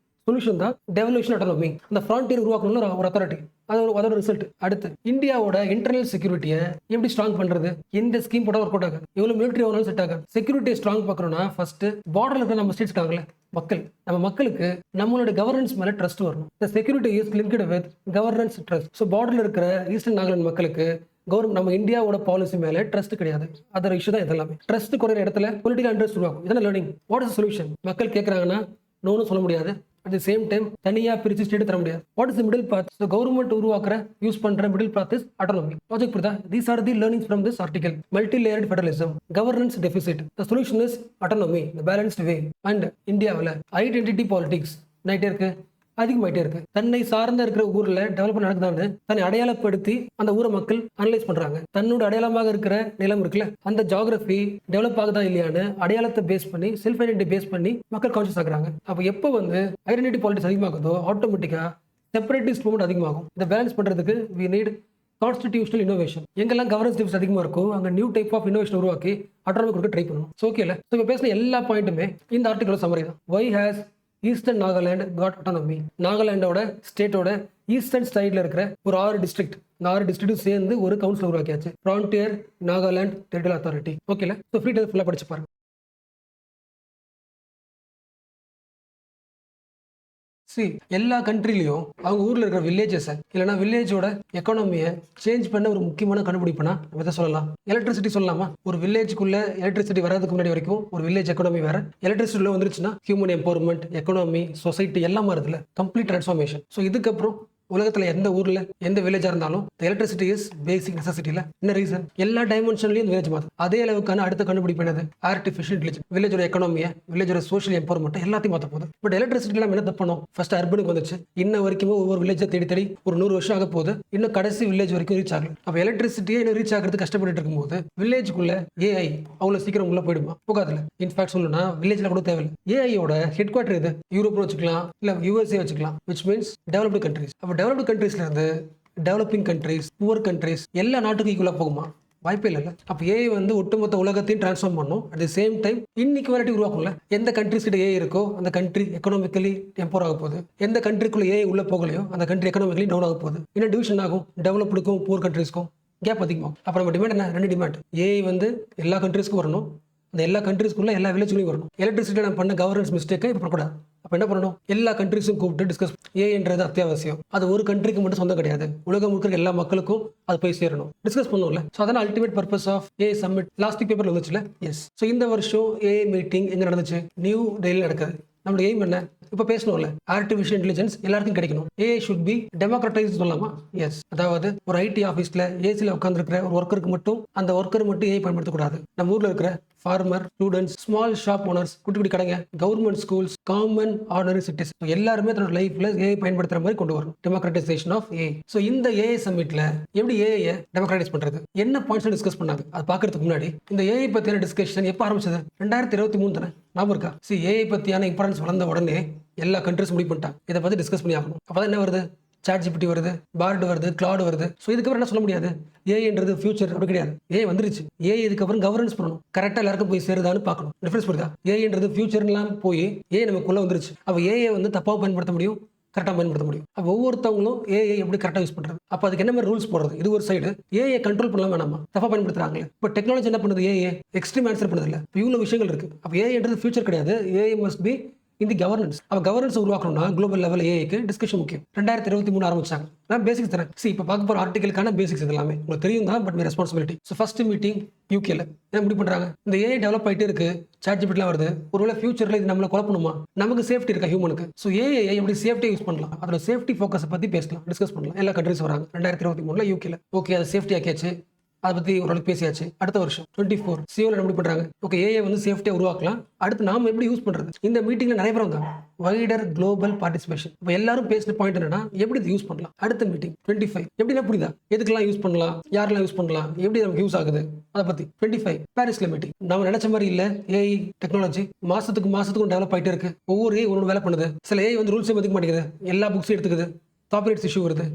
சொல்யூஷன் தான் டெவல்யூஷன் ஆட்டோனமி. அந்த ஃப்ரான்டியர் உருவாக்கணும்னு ஒரு அத்தாரிட்டி, அதோட ரிசல்ட். அடுத்து, இந்தியாவோட இன்டர்னல் செக்யூரிட்டியை எப்படி ஸ்ட்ராங் பண்றது? இந்த ஸ்கீம் போட ஒர்க் அவுட் ஆகாது, எவ்வளவு மிலிட்டரி ஆனாலும் செட் ஆகாது. செக்யூரிட்டியை ஸ்ட்ராங் பார்க்கணும்னா ஃபர்ஸ்ட் பார்டர்ல இருக்கிற நம்ம ஸ்டேட்ஸ் இருக்காங்களே மக்கள், நம்ம மக்களுக்கு நம்மளோட கவர்னன்ஸ் மேல ட்ரஸ்ட் வரணும். இந்த security is linked with governance trust. So பார்டர்ல இருக்கிற ஈஸ்டர்ன் நாகாலாந்து மக்களுக்கு கவர்மெண்ட் நம்ம இந்தியாவோட பாலிசி மேல ட்ரஸ்ட் கிடையாது. அதர் இஷ்யூ தான் இதெல்லாமே. ட்ரஸ்ட் குறையிற இடத்துல பொலிட்டிக்கல் இன்ட்ரெஸ்ட் உருவாகும். இதான லேர்னிங். What is solution? மக்கள் கேட்கறாங்கன்னா நோன்னு சொல்ல முடியாது, அட் தி சேம் டைம் தனியாக பிரித்து ஸ்டேட் தர முடியாது. What is the middle path? So government உருவாக்குற யூஸ் பண்ற middle path is autonomy. Logic புரியுதா? These are the learnings from this article. Multi layered federalism, governance deficit. The solution is autonomy, the balanced way. And இந்தியாவில் identity politics நைட்டே இருக்கு, அதிகமாயிட்டே இருக்கு. தன்னை சார்ந்த இருக்கிற ஊர்ல டெவலப்மெண்ட் நடக்குதான்னு தன்னை அடையாளப்படுத்தி அந்த ஊரை மக்கள் அனலைஸ் பண்றாங்க. தன்னோட அடையாளமாக இருக்கிற நிலம் இருக்குல்ல, அந்த ஜியோகிராஃபி டெவலப் ஆகுதா இல்லையான்னு அடையாளத்தை பேஸ் பண்ணி, செல்ஃப் ஐடென்டிட்டி பேஸ் பண்ணி மக்கள் கான்ஷியஸ் ஆகுறாங்க. அப்போ எப்போ வந்து ஐடென்டிட்டி பாலிடிக்ஸ் அதிகமாகுதோ ஆட்டோமேட்டிக்கா செப்பரேட்டிஸ்ட் மூவ்மெண்ட் அதிகமாகும். இதை பேலன்ஸ் பண்றதுக்கு we need கான்ஸ்டிடியூஷனல் இன்னோவேஷன். எங்கெல்லாம் கவர்னன்ஸ் டிப்ஸ் அதிகமாக இருக்கும் அங்கே நியூ டைப் ஆஃப் இன்னோவேஷன் உருவாக்கி ஆட்டோனமி கொடுக்க ட்ரை பண்ணணும். ஸோ ஓகேல. ஸோ இப்போ பேசின எல்லா பாயிண்ட்டுமே இந்த ஆர்டிகல் சம்மரி தான். Why has eastern Nagaland got autonomy? நாகாலாண்டோட ஸ்டேட்டோட ஈஸ்டர்ன் சைடில் இருக்கிற ஒரு 6 டிஸ்ட்ரிக்ட், இந்த 6 டிஸ்ட்ரிக்டும் சேர்ந்து ஒரு கவுன்சில் உருவாக்கியாச்சு, ஃப்ரான்டியர் நாகாலாந்து டெரிட்டரியல் அத்தாரிட்டி. ஓகேல. ஸோ ஃப்ரீ டைம் ஃபுல்லாக படிச்சு பாருங்க. எல்லா கண்ட்ரிலையும் அவங்க ஊர்ல இருக்கிற வில்லேஜஸை இல்லைன்னா வில்லேஜோட எக்கானமியை சேஞ்ச் பண்ண ஒரு முக்கியமான கண்டுபிடிப்புனா நம்ம எதை சொல்லலாம்? எலக்ட்ரிசிட்டி சொல்லலாமா? ஒரு வில்லேஜுக்குள்ள எலக்ட்ரிசிட்டி வராதுக்கு முன்னாடி வரைக்கும் ஒரு வில்லேஜ் எக்கானமி வேற, எலக்ட்ரிசிட்டி வந்துருச்சுன்னா ஹியூமன் எம்பவர்மெண்ட், எக்கானமி, சொசைட்டி எல்லாம் மாறுதுல, கம்ப்ளீட் டிரான்ஸ்ஃபார்மேஷன். ஸோ இதுக்கப்புறம் உலகத்துல எந்த ஊர்ல எந்த வில்லேஜா இருந்தாலும் எலக்ட்ரிசிட்டி இஸ் பேசிக் நெசசிட்டில. என்ன ரீசன்? எல்லா டைமென்ஷன்லயும் வில்லேஜ் மாறுது. அதே அளவுக்கான அடுத்த கண்டுபிடிப்பு என்னது? Artificial intelligence. வில்லேஜோட எக்கானமியை, வில்லேஜோட சோஷியல் எம்பவர்மெண்ட் எல்லாத்தையும் மாற்ற போகுது. பட் எலக்ட்ரிசிட்டி எல்லாம் என்ன தப்பணும்? ஃபர்ஸ்ட் அர்பனுக்கு வந்துச்சு, இன்ன வரைக்கும் ஒவ்வொரு வில்லேஜை தேடி தேடி ஒரு 100 வருஷம் ஆக போகுது, இன்னும் கடைசி வில்லேஜ் வரைக்கும் ரீச் ஆகல. அப்ப எலக்ட்ரிசிட்டியே இன்னும் ரீச் ஆகிறது கஷ்டப்பட்டு இருக்கும்போது வில்லேஜுக்குள்ள ஏஐ அவ்வளவு சீக்கிரம் உள்ள போயிடுமா? போகாதுல. இன்ஃபேக்ட் சொல்லணும்னா வில்லேஜ்ல கூட தேவையில்லை. ஏஐயோட ஹெட் குவார்டர் இது யூரோப்னு வச்சுக்கலாம், இல்ல யூஎஸ்ஏ வச்சுக்கலாம், விச் மீன்ஸ் டெவலப்டு கண்ட்ரிஸ். அப்ப டெவலப்டு கண்ட்ரீஸ்ல இருந்து டெவலப்பிங் கண்ட்ரீஸ், புவர் கண்ட்ரீஸ் எல்லா நாட்டுக்கும் ஈக்குவலா போகுமா? வாய்ப்பே இல்லை. அப்ப ஏஐ வந்து ஒட்டுமொத்த உலகத்தையும் டிரான்ஸ்ஃபார்ம் பண்ணும். At the same time inequality உருவாக்கும்ல. எந்த கண்ட்ரிஸ் கிட்ட ஏஐ இருக்கோ அந்த கண்ட்ரி எக்கனாமிக்கலி எம்பவர் ஆக போகுது. எந்த கண்ட்ரிக்குள்ள ஏஐ உள்ள போகலையோ அந்த கண்ட்ரி எக்கனாமிக்கலி டவுன் ஆக போகுது. இன்னும் டிவிஷன் ஆகும், டெவலப்டுக்கும் புவர் கண்ட்ரீஸ்க்கும் கேப் அதிகமாகும். அப்ப நம்ம டிமாண்ட் என்ன? 2 டிமாண்ட். ஏஐ வந்து எல்லா கண்ட்ரீஸ்க்கும் வரணும், அந்த எல்லா கண்ட்ரீஸ்க்குள்ள எல்லா வில்லேஜ்லையும் வரணும். எலக்ட்ரிசிட்டி நம்ம பண்ண கவர்னன்ஸ் மிஸ்டேக்கை இப்போ பண்ணக்கூடாது. அப்போ என்ன பண்ணணும்? எல்லா கண்ட்ரிஸும் கூப்பிட்டு டிஸ்கஸ். ஏன்றது அத்தியாவசியம். அது ஒரு கண்ட்ரிக்கு மட்டும் சொந்தம் கிடையாது, உலகம் முழுக்க எல்லா மக்களுக்கும் அது போய் சேரணும், டிஸ்கஸ் பண்ணுவோம்ல. ஸோ அதான் ultimate purpose of AI summit. Last பேப்பர்ல வந்துச்சுல. எஸ். ஸோ இந்த வருஷம் ஏஐ மீட்டிங் எங்க நடந்துச்சு? நியூ டெல்லியில் நடக்குது. நம்மளுடைய எய்ம் என்ன? இப்போ பேசணும்ல, ஆர்டிஃபிஷியல் இன்டெலிஜென்ஸ் எல்லாருக்கும் கிடைக்கணும். ஏஐ ஷுட் பி டெமோக்ரட்டைஸ் சொல்லலாமா? எஸ். அதாவது ஒரு ஐடி ஆஃபீஸ்ல ஏசியில் உட்காந்துருக்கிற ஒரு ஒர்க்கருக்கு மட்டும் அந்த ஒர்க்கர் மட்டும் ஏஐ பயன்படுத்தக்கூடாது. நம்ம ஊர்ல இருக்கிற farmer, students, small shop owners, குட்டி குட்டி கடைங்க, government schools, common ordinary citizen எல்லாருமே தன்னோட லைஃப்ல ஏஐ பயன்படுத்துற மாதிரி கொண்டு வரணும். Democratisation of AI. ஸோ இந்த ஏஐ சம்மிட்ல எப்படி ஏஐ டெமோக்ரட்டைஸ் பண்றது, என்ன பாயிண்ட்ஸ் டிஸ்கஸ் பண்ணாங்க அது பாக்குறதுக்கு முன்னாடி இந்த ஏஐ பத்தியான டிஸ்கஷன் எப்போ ஆரம்பிச்சது? 2023 தானே, ஞாபகம் இருக்கா? ஏஐ பத்தியான இம்பார்ட்டன்ஸ் வளர்ந்த உடனே எல்லா கண்ட்ரிஸ் முடிவு பண்ணிட்டாங்க இதை பத்தி டிஸ்கஸ் பண்ணி ஆகணும். அப்பதான் என்ன வருது? சாட் ஜிபிடி வருது, பார்ட் வருது, கிளாட் வருது. ஸோ இதுக்கப்புறம் என்ன சொல்ல முடியாது, ஏஐன்றது ஃபியூச்சர் அப்படி கிடையாது. ஏஐ வந்துருச்சு, ஏஐ இதுக்கப்புறம் கவர்னன்ஸ் பண்ணணும், கரெக்டாக எல்லாருக்கும் போய் சேருதான்னு பார்க்கணும். டிஃபரன்ஸ் புரியுதா? ஏஐன்றது ஃபியூச்சர்லாம் போய் ஏஐ நமக்குள்ள வந்துருச்சு. அப்போ ஏஐ வந்து தப்பாக பயன்படுத்த முடியும், கரெக்டாக பயன்படுத்த முடியும். அப்போ ஒவ்வொருத்தவங்களும் ஏஐ எப்படி கரெக்டாக யூஸ் பண்ணுறது, அப்போ அதுக்கு என்ன மாதிரி ரூல்ஸ் போடுறது, இது ஒரு சைடு. ஏஐ கண்ட்ரோல் பண்ணலாம் வேணாமா, தப்பாக பயன்படுத்துறாங்களே. இப்போ டெக்னாலஜி என்ன பண்ணுது, ஏஐ எக்ஸ்ட்ரீம் ஆன்சர் பண்ணுது இல்லை. இப்போ இவ்வளோ விஷயங்கள் இருக்குது. அப்போ ஏஐன்றது ஃபியூச்சர் கிடையாது, ஏஐ மஸ்ட் பி இந்த கவர்னன்ஸ். அப்போ கவர்னன்ஸ் உருவாக்கணும்னா குளோபல் லெவல் ஏஐக்கு டிஸ்கஷன் முக்கியம். 2023 ஆரம்பிச்சாங்க. நான் பேசிக்ஸ் தரேன். இப்போ பார்க்க போகிற ஆர்டிகளுக்கான பேசிக்ஸ் எல்லாமே உங்களுக்கு தெரியும் தான், but responsibility. So first meeting யூகேல என்ன முடிவு பண்ணுறாங்க, இந்த ஏஐ டெவலப் ஆகிட்டே இருக்கு, சாட் ஜிபிடிலாம் வருது, ஒருவேளை ஃபியூச்சரில் இது நம்மளை குழப்பணுமா, நமக்கு சேஃப்டி இருக்கா ஹியூமனுக்கு, ஸோ ஏஐ எப்படி சேஃப்டி யூஸ் பண்ணலாம், அதோட சேஃப்டி ஃபோக்கஸை பற்றி பேசலாம், டிஸ்கஸ் பண்ணலாம். எல்லா கண்ட்ரிஸ் வராங்க 2023 யூகேல. ஓகே, அது சேஃப்டி ஆக்கியாச்சு, அதை பற்றி ஓரளவுக்கு பேசியாச்சு. அடுத்த வருஷம் 24 சியோல எப்படி பண்ணுறாங்க, ஓகே ஏஐ வந்து சேஃப்டியாக உருவாக்கலாம், அடுத்து நாம எப்படி யூஸ் பண்ணுறது. இந்த மீட்டிங்கில் நிறைய பேர் வந்தாங்க, வைடர் குளோபல் பார்ட்டிசிபேஷன். இப்போ எல்லாரும் பேசின பாயிண்ட் என்னன்னா, எப்படி இது யூஸ் பண்ணலாம். அடுத்த மீட்டிங் 25 எப்படின்னா புரியுதா, எதுக்கெல்லாம் யூஸ் பண்ணலாம், யாரெல்லாம் யூஸ் பண்ணலாம், எப்படி நமக்கு யூஸ் ஆகுது, அதை பற்றி. 25 பாரிஸ்ல மீட்டிங். நம்ம நினைச்ச மாதிரி இல்லை, ஏஐ டெக்னாலஜி மாசத்துக்கும் டெவலப் ஆகிட்டே இருக்கு, ஒவ்வொரு ஏஐ ஒன்று வேலை பண்ணுது. சில ஏஐ வந்து ரூல்ஸே மதிக்க மாட்டேங்குது, எல்லா புக்ஸையும் எடுத்துக்குது, காப்பிரைட்ஸ் இஷ்யூ வருது,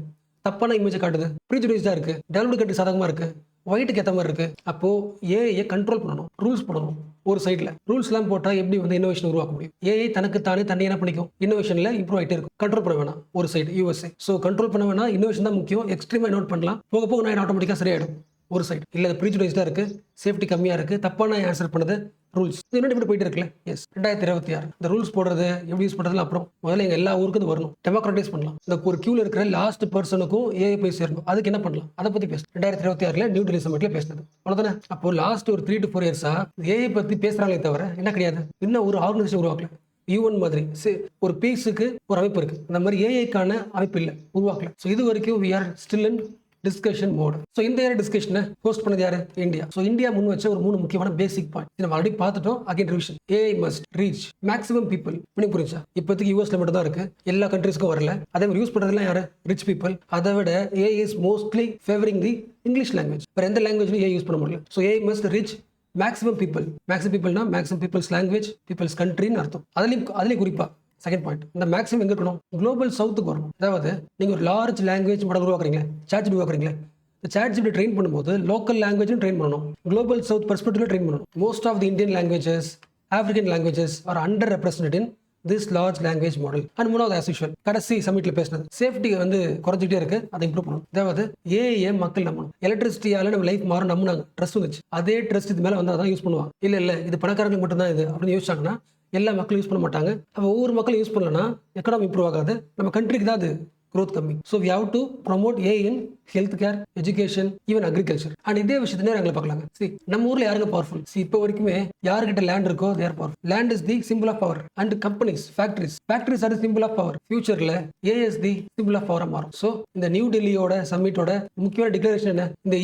தப்பான இமேஜை காட்டுது, ப்ரீஜுடைஸ்டாக இருக்கு, டெவலப்டு கண்ட்ரி சாதகமாக இருக்கு, ஒயிட்டுக்கு ஏற்ற மாதிரி இருக்கு. அப்போ ஏஐ கண்ட்ரோல் பண்ணணும், ரூல்ஸ் பண்ணணும். ஒரு சைடில் ரூல்ஸ்லாம் போட்டால் எப்படி வந்து இன்னோவேஷன் உருவாக்க முடியும். ஏஐ தனக்கு தானே தண்ணி என்ன பண்ணிக்கும், இன்னோவேஷனில் இம்ப்ரூவ் ஆகிட்டே இருக்கும். கண்ட்ரோல் பண்ண வேணாம் ஒரு சைடு யூஎஸ்ஏ. ஸோ கண்ட்ரோல் பண்ண வேணாம், இன்னோவேஷன் தான் முக்கியம். எக்ஸ்ட்ரீமாக நோட் பண்ணலாம், போக போக நான் ஆட்டோமேட்டிக்காக சரியாயிடும். ஒரு சைடு இல்லை, ப்ரீஜுடைஸ்டாக இருக்கு, சேஃப்டி கம்மியாக இருக்கு, தப்பான ஆன்சர் பண்ணுது, ரூல்ஸ் இன்னும் இப்படி போயிட்டு இருக்குல்ல. எஸ் 2026 இந்த ரூல்ஸ் போடுறது எப்படி யூஸ் பண்ணுறதுல அப்புறம் முதல்ல எங்கள் எல்லா ஊருக்கும் இது வரணும், டெமோக்ராட்டைஸ் பண்ணலாம். இந்த ஒரு கியூவில் இருக்கிற லாஸ்ட் பர்சனுக்கும் ஏஐ போய் சேரணும், அதுக்கு என்ன பண்ணலாம் அதை பற்றி பேசணும். 2026 நியூ டெல்லி சமிட்ல பேசினது அவ்வளோதானே. அப்போ லாஸ்ட் ஒரு 3 to 4 இயர்ஸா ஏஐ பற்றி பேசுகிறாங்களே தவிர என்ன கிடையாது, இன்னும் ஒரு ஆர்கனைசேஷன் உருவாக்கல. யூஎன் மாதிரி ஒரு பீஸுக்கு ஒரு அமைப்பு இருக்கு, அந்த மாதிரி ஏஐக்கான அமைப்பு இல்லை, உருவாக்கல. ஸோ இது வரைக்கும் we are still in discussion mode. So இந்த டிஸ்கஷனை ஹோஸ்ட் பண்ணது யாரு, இந்தியா. ஸோ இந்தியா முன் வச்ச ஒரு 3 முக்கியமான பேசிக் பாயிண்ட் நம்ம ஆல்ரெடி பார்த்துட்டோம். Again revision. AI must reach maximum people. பண்ணி புரிஞ்சா, இப்போதைக்கு யூஎஸ்ல மட்டும் தான் இருக்கு, எல்லா கண்ட்ரீஸ்க்கும் வரல. அதே மாதிரி யூஸ் பண்றதுலாம் யாரு, ரிச் பீப்புள். அதை விட AI is mostly favouring the English language. வேற எந்த லாங்குவேஜ்லையும் ஏஐ யூஸ் பண்ண முடியல. So AI must reach maximum people. Maximum பீப்புள்னா மேக்ஸிமம் பீப்புள்ஸ் லாங்குவேஜ், பீப்புள்ஸ் கண்ட்ரின்னு அர்த்தம். அதுலேயும் குறிப்பா செகண்ட் பாயிண்ட், இந்த மேக்ஸிமம் எங்க இருக்கணும், குளோபல் சவுத்துக்கு வரணும். அதாவது நீங்க ஒரு லார்ஜ் லாங்குவேஜ் மாடல் உருவாக்குறீங்களா, சாட் ஜிபிடி உருவாக்குறீங்களா, இந்த சாட் ஜிபிடி ட்ரெயின் பண்ணும்போது லோக்கல் லாங்குவேஜும் ட்ரெயின் பண்ணணும், குளோபல் சவுத் பெர்ஸ்பெக்டிவ்ல ட்ரெயின் பண்ணணும். Most of the Indian languages, African languages are under represented in this large language model. And மூணாவது ஆஸ் யூஷுவல் கடைசி சமிட்ல பேசினது, சேஃப்டி வந்து குறைஞ்சிட்டே இருக்கு, அதை இம்ப்ரூவ் பண்ணணும். அதாவது ஏஐ மக்கள் நம்பணும். எலக்ட்ரிசிட்டியால நம்ம லைஃப் மாறும் நம்பினாங்க, ட்ரஸ்ட் வந்துச்சு. அதே ட்ரஸ்ட் இது மேல வந்தால் தான் யூஸ் பண்ணுவாங்க. இல்ல இது பணக்காரங்களுக்கு மட்டும்தான் இது அப்படின்னு யோசிச்சாங்கன்னா எல்லா மக்களும் யூஸ் பண்ண மாட்டாங்க. அப்போ ஒவ்வொரு மக்களும் யூஸ் பண்ணலன்னா எக்கனாமி இம்ப்ரூவ் ஆகாது, நம்ம கண்ட்ரிக்கு தான் அது growth coming. So we have to promote AI in healthcare, education, even agriculture. And இதே விஷயத்திலே நாங்கள் பார்க்கலாங்க. See, நம்ம ஊர்ல யாருங்க பவர்ஃபுல்? See, இப்போ வரைக்குமே யார்கிட்ட லேண்ட் இருக்கோ they are powerful. Land is the symbol of power. And companies, factories are the symbol of power. Futureல AI is the symbol of power மாறும். So இந்த நியூ டெல்லியோட சம்மிட்டோட முக்கியமான டிக்ளரேஷன் என்ன? இந்த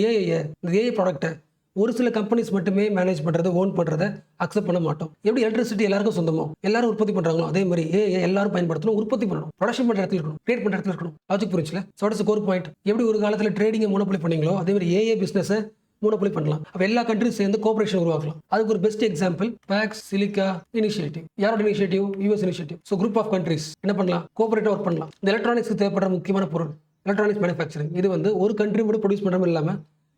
AI ப்ராடக்ட்டை ஒரு சில கம்பெனிஸ் மட்டுமே மேனேஜ் பண்றது, ஓன் பண்றதை அக்செப்ட் பண்ண மாட்டோம். எப்படி எலக்ட்ரிசிட்டி எல்லாருக்கும் சொந்தமோ, எல்லாரும் உற்பத்தி பண்றாங்களோ, அதே மாதிரி ஏஐ எல்லாரும் பயன்படுத்தணும், உற்பத்தி பண்ணணும், ப்ரொடக்ஷன் பண்ற இடத்துல இருக்கணும், ட்ரேட் பண்ற இடத்துல இருக்கணும். லாஜிக் புரிஞ்சுல? So what is core point? எப்படி ஒரு காலத்துல ட்ரேடிங்கை மோனோபோலி பண்ணீங்களோ, அதே மாதிரி ஏஐ பிசினஸை மோனோபோலி பண்ணலாம். அப்ப எல்லா கண்ட்ரிஸ் சேர்ந்து கோஆபரேஷன் உருவாக்கலாம். அதுக்கு ஒரு best example Pax Silica initiative. யாரோட initiative? US initiative. So group of countries என்ன பண்ணலாம், கோஆபரேட்டிவ் ஒர்க் பண்ணலாம். இந்த எலக்ட்ரானிக்ஸ்க்கு தேவைப்படுற முக்கியமான பொருள் எலக்ட்ரானிக்ஸ் மேனுஃபேக்சரிங். இது வந்து ஒரு கண்ட்ரி மட்டும் ப்ரொடியூஸ் பண்றது இல்லாம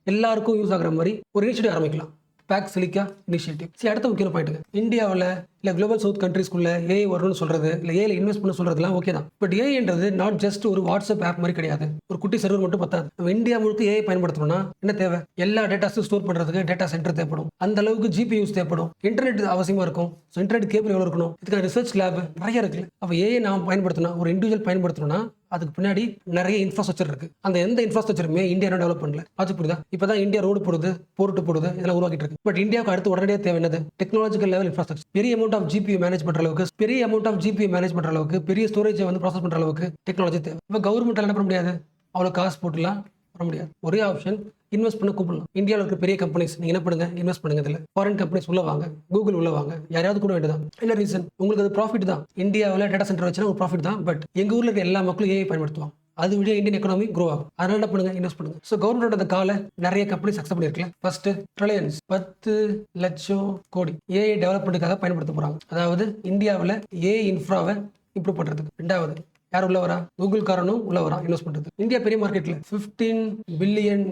எல்லாருக்கும் யூஸ் ஆகுற மாதிரி ஒரு இனிஷியேட்டிவ் ஆரம்பிக்கலாம். Pax Silica initiative. சரி, அடுத்த முக்கிய பாயிண்ட், இந்தியாவில் இல்லை குளோபல் சவுத் கண்ட்ரீஸ்க்குள்ள ஏஐ வரணும்னு சொல்றது, இல்லை ஏஐ இன்வெஸ்ட் பண்ண சொல்றதுலாம் ஓகே தான். பட் ஏஐன்றது நாட் ஜஸ்ட் ஒரு வாட்ஸ்அப் ஆப் மாதிரி கிடையாது, ஒரு குட்டி சர்வர் மட்டும் பத்தாது. நம்ம இந்தியா முழுக்க ஏஐ பயன்படுத்தணும்னா என்ன தேவை? எல்லா டேட்டாஸும் ஸ்டோர் பண்றதுக்கு டேட்டா சென்டர் தேவைப்படும், அந்த அளவுக்கு ஜிபியூஸ் தேவைப்படும், இன்டர்நெட் அவசியமா இருக்கும். ஸோ இன்டர்நெட் கேபிள் எவ்வளோ இருக்கணும், இதுக்கான ரிசர்ச் லேப் நிறைய இருக்குல்ல. அப்போ ஏஐ நாம் பயன்படுத்தணும், ஒரு இண்டிவிஜுவல் பயன்படுத்தணும்னா அதுக்கு பின்னாடி நிறைய இன்ஃப்ராஸ்ட்ரக்சர் இருக்கு. அந்த எந்த இன்ஃப்ராஸ்ட்ரக்சருமே இந்தியா டெவலப் பண்ணல. அது புரியுதா? இப்பதான் இந்தியா ரோடு போடுது, போர்ட்டு போடுது, இதெல்லாம் உருவாக்கிட்டு இருக்கு. பட் இந்தியாவுக்கு அடுத்து உடனடியாக தேவை என்னது? Technological level infrastructure. பெரிய அமௌண்ட் ஆஃப் ஜிபியூ மேனேஜ் பண்ற அளவுக்கு, பெரிய ஸ்டோரேஜ் வந்து ப்ராசஸ் பண்ற அளவுக்கு டெக்னாலஜி தேவை. இப்போ கவர்மெண்ட் என்ன பண்ண முடியாது, அவ்வளோ காசு போட்டுலாம் வர முடியாது. ஒரே ஆப்ஷன், இன்வெஸ்ட் பண்ண கூப்பிடலாம். இந்தியாவில் இருக்க பெரிய கம்பெனிஸ் நீங்க என்ன பண்ணுங்க, இன்வெஸ்ட் பண்ணுங்க. இதில் ஃபாரின் கம்பெனிஸ் உள்ள வாங்க, கூகுள் உள்ள வாங்க, யாராவது கூட வேண்டியதான். என்ன ரீசன்? உங்களுக்கு அது ப்ராஃபிட் தான். இந்தியாவில் டேட்டா சென்டர் வச்சுன்னா ஒரு ப்ராஃபிட் தான். பட் எங்க ஊர்ல இருக்க எல்லா மக்களும் ஏஐ பயன்படுத்துவாங்க, அது விட இந்தியன் எக்கனாமி க்ரோ ஆகும். அதனால என்ன பண்ணுங்க, இன்வெஸ்ட் பண்ணுங்க. ஸோ கவர்மெண்டோட கால நிறைய கம்பெனிஸ் அக்செப்ட் பண்ணிருக்கல. ஃபர்ஸ்ட் ரிலையன்ஸ் 10 லட்சம் கோடி ஏஐ டெவலப்மெண்ட்டுக்காக பயன்படுத்த போறாங்க. அதாவது இந்தியாவில் ஏஐ இன்ஃப்ராவை இம்ப்ரூவ் பண்றதுக்கு. ரெண்டாவது யார் உள்ள வரா? கூகுள் காரனும் உள்ள வரா இன்வெஸ்ட் பண்றது. இந்தியா பெரிய மார்க்கெட்ல $15 பில்லியன்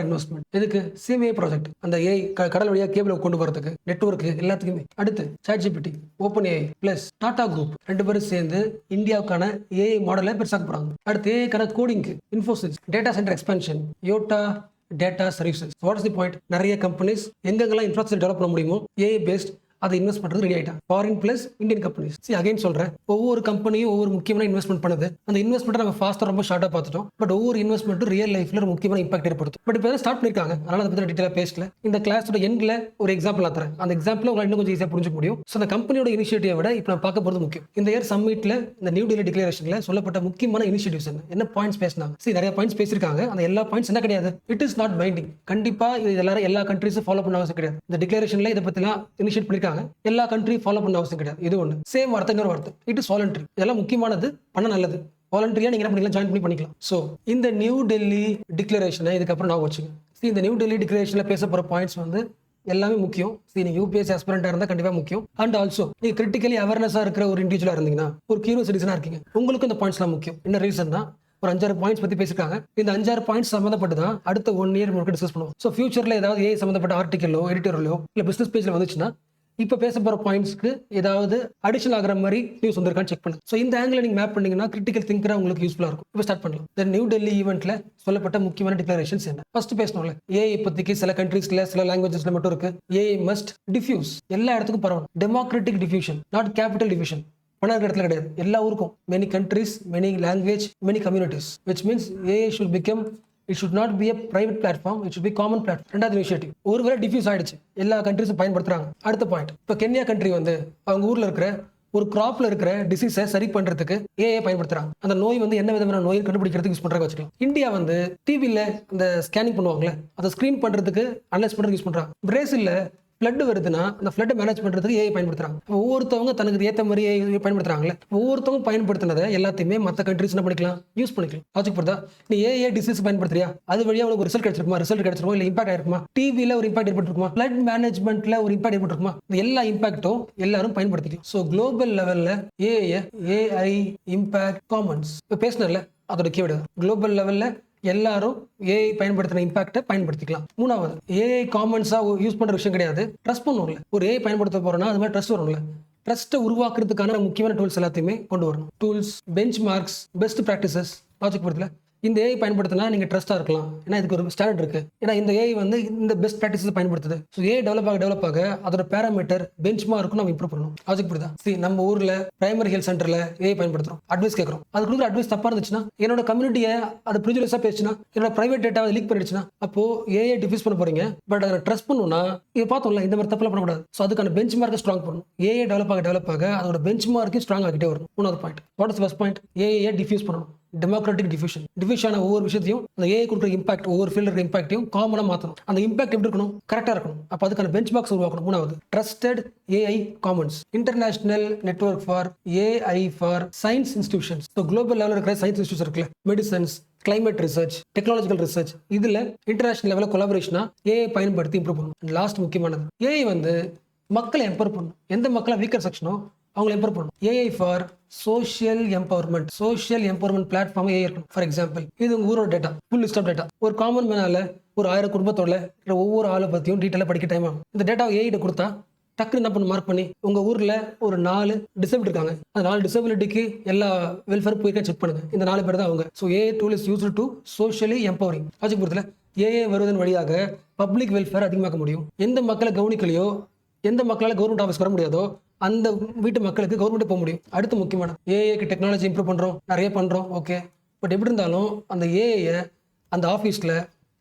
இன்வெஸ்ட்மெண்ட். எதுக்கு? CMA project. அந்த ஏஐ கடல் வழியா கேபிள் கொண்டு வரதுக்கு, நெட்வொர்க் எல்லாத்துக்குமே. அடுத்து ChatGPT, OpenAI plus Tata group 2 பேரும் சேர்ந்து இந்தியாவுக்கான ஏஐ மாடலை பெருசாக்க போறாங்க. அடுத்து ஏஐக்கான கோடிங்க்கு Infosys, data centre expansion, Yotta data services. What is the point? நிறைய கம்பெனிஸ் எங்கெங்கெல்லாம் இன்ஃப்ராஸ்ட்ரக்சர் டெவலப் பண்ண முடியுமோ ஏஐ பேஸ்ட் அதை இன்வெஸ்ட் பண்றது ரெடி ஆயிட்டாங்க. Foreign plus Indian companies. Again சொல்றேன், ஒவ்வொரு கம்பெனியும் ஒவ்வொரு முக்கியமான இன்வெஸ்ட்மெண்ட் பண்ணுது. அந்த இன்வெஸ்ட்மெண்ட் நம்ம ஃபாஸ்டா ரொம்ப ஷார்ட்டா பார்த்துட்டோம். பட் ஒவ்வொரு இன்வெஸ்ட்மெண்ட்டும் ரியல் லைஃப்ல ஒரு முக்கியமான இம்பாக்ட் ஏற்படுத்தும். பட் இப்போ ஸ்டார்ட் பண்ணிருக்காங்க, அதனால அதை பத்தி டீடைலா பேசல. இந்த கிளாஸோட எண்ட்ல ஒரு எக்ஸாம்பிள் தரேன். அந்த எக்ஸாம்பிள் உங்களை இன்னும் கொஞ்சம் ஈஸியா புரிஞ்சுக்க முடியும். ஸோ அந்த கம்பெனியோட இனிஷியேட்டிவை விட இப்போ நான் பார்க்க போறது முக்கியம். இந்த இயர் சம்மிட்ல இந்த நியூ டெல்லி டிக்ளரேஷன்ல சொல்லப்பட்ட முக்கியமான இனிஷியேட்டிவ்ஸ் என்ன பாயிண்ட்ஸ் பேசினாங்க. சரி, நிறைய பாயிண்ட்ஸ் பேசியிருக்காங்க. அந்த எல்லா பாயிண்ட்ஸ் என்ன கிடையாது, இட் இஸ் நாட் பைண்டிங். கண்டிப்பா இது எல்லாரும் எல்லா கண்ட்ரீஸும் ஃபாலோ பண்ண அவசியம் கிடையாது. இந்த டிக்ளரேஷன்ல இதை பத்திலாம் இனிஷியேட் பண்ணிருக்காங்க. எல்லா கண்ட்ரி ஃபாலோ பண்ண அவசியம் கிடையாது. இது ஒன்று. சேம் வார்த்தை இன்னொரு வார்த்தை, இட் இஸ் வாலண்டரி. இதெல்லாம் முக்கியமானது, பண்ண நல்லது. வாலண்டரியா நீங்க என்ன பண்ணிக்கலாம், ஜாயின் பண்ணிக்கலாம். ஸோ இந்த நியூ டெல்லி டிக்ளரேஷனை இதுக்கப்புறம் நான் வச்சுங்க. இந்த நியூ டெல்லி டிக்ளரேஷன்ல பேச போற பாயிண்ட்ஸ் எல்லாமே முக்கியம். நீங்க UPSC ஆஸ்பிரண்டா இருந்தா கண்டிப்பா முக்கியம். அண்ட் ஆல்சோ நீங்க கிரிட்டிக்கலி அவேர்னஸா இருக்கிற ஒரு இண்டிவிஜுவலா இருந்தீங்கன்னா, ஒரு கியூரியஸ் சிட்டிசனா இருக்கீங்க, உங்களுக்கு இந்த பாயிண்ட்ஸ்லாம் முக்கியம். என்ன ரீசன் தான் ஒரு 5-6 பாயிண்ட்ஸ் பத்தி பேசிருக்காங்க. இந்த 5-6 பாயிண்ட்ஸ் சம்பந்தப்பட்டு தான் அடுத்த 1 இயர் முழுக்க டிஸ்கஸ் பண்ணுவோம். ஸோ ஃபியூச்சர்ல ஏதாவது ஏஐ சம்பந்தப்பட்ட ஆர்டிக்கலோ எடிட்டரோ இல்ல பிசினஸ் பேஜ்ல வந்துச்சுன்னா, இப்போ பேச போற பாயிண்ட்ஸ்க்கு ஏதாவது அடிஷனல் ஆகிற மாதிரி நியூஸ் வந்திருக்கான்னு செக் பண்ணுங்க. ஸோ இந்த ஆங்கிள் நீங்க மேப் பண்ணீங்கன்னா கிரிட்டிக்கல் திங்கரா உங்களுக்கு யூஸ்ஃபுல்லா இருக்கும். இப்போ ஸ்டார்ட் பண்ணலாம். இந்த நியூ டெல்லி ஈவெண்ட்ல சொல்லப்பட்ட முக்கியமான டிக்ளரேஷன்ஸ் என்ன? ஃபர்ஸ்ட் பேசணும்ல, ஏஐ பத்திக்கு சில கண்ட்ரீஸ்ல சில லாங்குவேஜஸ்ல மட்டும் இருக்கு. ஏஐ மஸ்ட் டிஃப்யூஸ், எல்லா இடத்துக்கும் பரவணும். Democratic diffusion, not capital diffusion. பணம் இருக்கிற இடத்துல கிடையாது, எல்லா ஊருக்கும். Many countries, many language, many communities, which means AI should become, it should not be a private platform, it should be common platform. ரெண்டாவது இனிஷியேட்டிவ், ஒருவேளை டிஃப்யூஸ் ஆயிடுச்சு, எல்லா கண்ட்ரீஸும் பயன்படுத்துறாங்க. அடுத்த பாயிண்ட், இப்போ கென்யா கண்ட்ரி அவங்க ஊர்ல இருக்கிற ஒரு கிராப்ல இருக்கிற டிசீஸை சரி பண்றதுக்கு ஏஐ பயன்படுத்துறாங்க. அந்த நோய் என்ன விதமான நோய் கண்டுபிடிக்கிறதுக்கு யூஸ் பண்றாங்க வச்சுக்கலாம். இந்தியா டிவில அந்த ஸ்கேனிங் பண்ணுவாங்களே, அதை ஸ்கிரீன் பண்றதுக்கு அனலைஸ் பண்றதுக்கு யூஸ் பண்றாங்க. பிரேசில்ல ஃப்ளட் வருதுன்னா அந்த ஃப்ளட்டை மேனேஜ் பண்றதுக்கு ஏஐ பயன்படுத்துறாங்க. ஒவ்வொருத்தவங்க தனக்கு ஏற்ற மாதிரி ஏஐ பயன்படுத்துறாங்களே, ஒவ்வொருத்தவங்க பயன்படுத்தினதை எல்லாத்தையுமே மற்ற கண்ட்ரீஸ் என்ன பண்ணிக்கலாம், யூஸ் பண்ணிக்கலாம். லாஜிக் புரியுதா? நீ ஏஐ டிசீஸ் பயன்படுத்துறியா, அது வழியா உங்களுக்கு ரிசல்ட் கிடைச்சிருக்குமா, இல்ல இம்பாக்ட் ஆயிருக்குமா, டிவில ஒரு இம்பாக்ட் ஏற்பட்டிருக்குமா, ஃப்ளட் மேனேஜ்மெண்ட்ல ஒரு இம்பாக்ட் ஏற்பட்டிருக்குமா, எல்லா இம்பாக்டும் எல்லாரும் பயன்படுத்திக்கலாம். ஸோ குளோபல் லெவல்ல ஏஐ இம்பாக்ட் காமன்ஸ் இப்போ பேசினர்ல அதோட கீவேர்டு. குளோபல் லெவல்ல எல்லாரும் ஏஐ பயன்படுத்தின இம்பாக்டை பயன்படுத்திக்கலாம். மூணாவது, ஏஐ காமன்ஸா யூஸ் பண்ற விஷயம் கிடையாது, ட்ரஸ்ட் பண்ணுவோம்ல. ஒரு ஏஐ பயன்படுத்த போறோம்னா அது மாதிரி ட்ரஸ்ட் வரும்ல. ட்ரஸ்ட்டை உருவாக்குறதுக்கான முக்கியமான டூல்ஸ் எல்லாத்தையுமே கொண்டு வரணும். Tools, benchmarks, best practices. Logic பொறுத்துல இந்த ஏஐ பயன்படுத்தினா நீங்க ட்ரஸ்டா இருக்கலாம். ஏன்னா இதுக்கு ஒரு ஸ்டாண்டர்ட் இருக்கு. ஏன்னா இந்த ஏஐ இந்த பெஸ்ட் ப்ராக்டிசஸ் பயன்படுத்துது. ஸோ ஏஐ டெவலப் ஆக அதோட பேராமீட்டர் பெஞ்ச் மார்க்கும் நம்ம இம்ப்ரூவ் பண்ணணும். லாஜிக் புரியுதா? நம்ம ஊர்ல பிரைமரி ஹெல்த் சென்டர்ல ஏஐ பயன்படுத்துறோம், அட்வைஸ் கேட்கறோம். அது கொடுக்குற அட்வைஸ் தப்பா இருந்துச்சுன்னா, என்னோட கம்யூனிட்டியை அது ப்ரிஜுடிஸா பேசுச்சுன்னா, என்னோட பிரைவேட் டேட்டா லீக் பண்ணிடுச்சுன்னா, அப்போ ஏஐ டிஃப்யூஸ் பண்ண போறீங்க. பட் அதை ட்ரஸ்ட் பண்ணணும்னா இதை பார்த்தோம்ல, இந்த மாதிரி தப்பெல்லாம் பண்ணக்கூடாது. ஸோ அதுக்கான பெஞ்ச் மார்க்கை ஸ்ட்ராங் பண்ணணும். ஏஐ டெவலப் ஆக அதோட பெஞ்ச் மார்க்கையும் ஸ்ட்ராங் ஆகிட்டே வரணும். மூணாவது point, what is first point? AI diffuse பண்ணணும். டெமோக்ராட்டிக் டிஃப்யூஷன் ஒவ்வொரு விஷயத்தையும், அந்த ஏஐ கொடுக்குற இம்பாக்ட், ஒவ்வொரு ஃபீல்டு இம்பாக்டையும் காமனாக மாற்றணும். அந்த இம்பாக்ட் எப்படி இருக்கணும், கரெக்டாக இருக்கணும். அப்போ அதுக்கான பெஞ்ச் மார்க்ஸ் உருவாக்கணும். மூணாவது, trusted AI commons, international network for AI for science institutions. So global லெவலில் இருக்கிற சயின்ஸ் இன்ஸ்டிடியூஷன் இருக்குல்ல, medicines, climate research, technological research, இதுல இன்டர்நேஷனல் லெவலில் கொலாபரேஷனா ஏஐ பயன்படுத்தி இம்ப்ரூவ் பண்ணணும். லாஸ்ட் முக்கியமானது, ஏஐ மக்களை எம்பவர் பண்ணணும். எந்த மக்களை வீக்கர் செக்ஷனோ அவங்களை எம்பவர் பண்ணணும். AI for social empowerment platform AI இருக்கணும். ஃபார் எக்ஸாம்பிள், இது உங்க ஊரோட data, full list of data. ஒரு காமன் மேனால ஒரு 1000 குடும்பத்தோட ஒவ்வொரு ஆளை பத்தியும் டீட்டெயிலாக படிக்க டைம் ஆகும். இந்த டேட்டாவை ஏஐ கொடுத்தா டக்குன்னு என்ன பண்ண மார்க் பண்ணி, உங்க ஊர்ல ஒரு 4 டிசபிலிட்டி இருக்காங்க, அந்த 4 டிசபிலிட்டிக்கு எல்லா வெல்ஃபேர் போய் செக் பண்ணுங்க. இந்த 4 பேர் தான் அவங்க. So AI tool is used to socially empowering. ஆட்சிபுரத்தில் ஏஐ வருவதன் வழியாக பப்ளிக் வெல்ஃபேர் அதிகமாக்க முடியும். எந்த மக்களை கவனிக்கலையோ, எந்த மக்களால் கவர்மெண்ட் ஆஃபீஸ் வர முடியாதோ, அந்த வீட்டு மக்களுக்கு கவர்மெண்ட் போக முடியும். அடுத்து முக்கியமான, ஏஐக்கு டெக்னாலஜி இம்ப்ரூவ் நிறைய பண்றோம், ஓகே. பட் எப்படி இருந்தாலும் அந்த ஏஐ அந்த ஆஃபீஸ்ல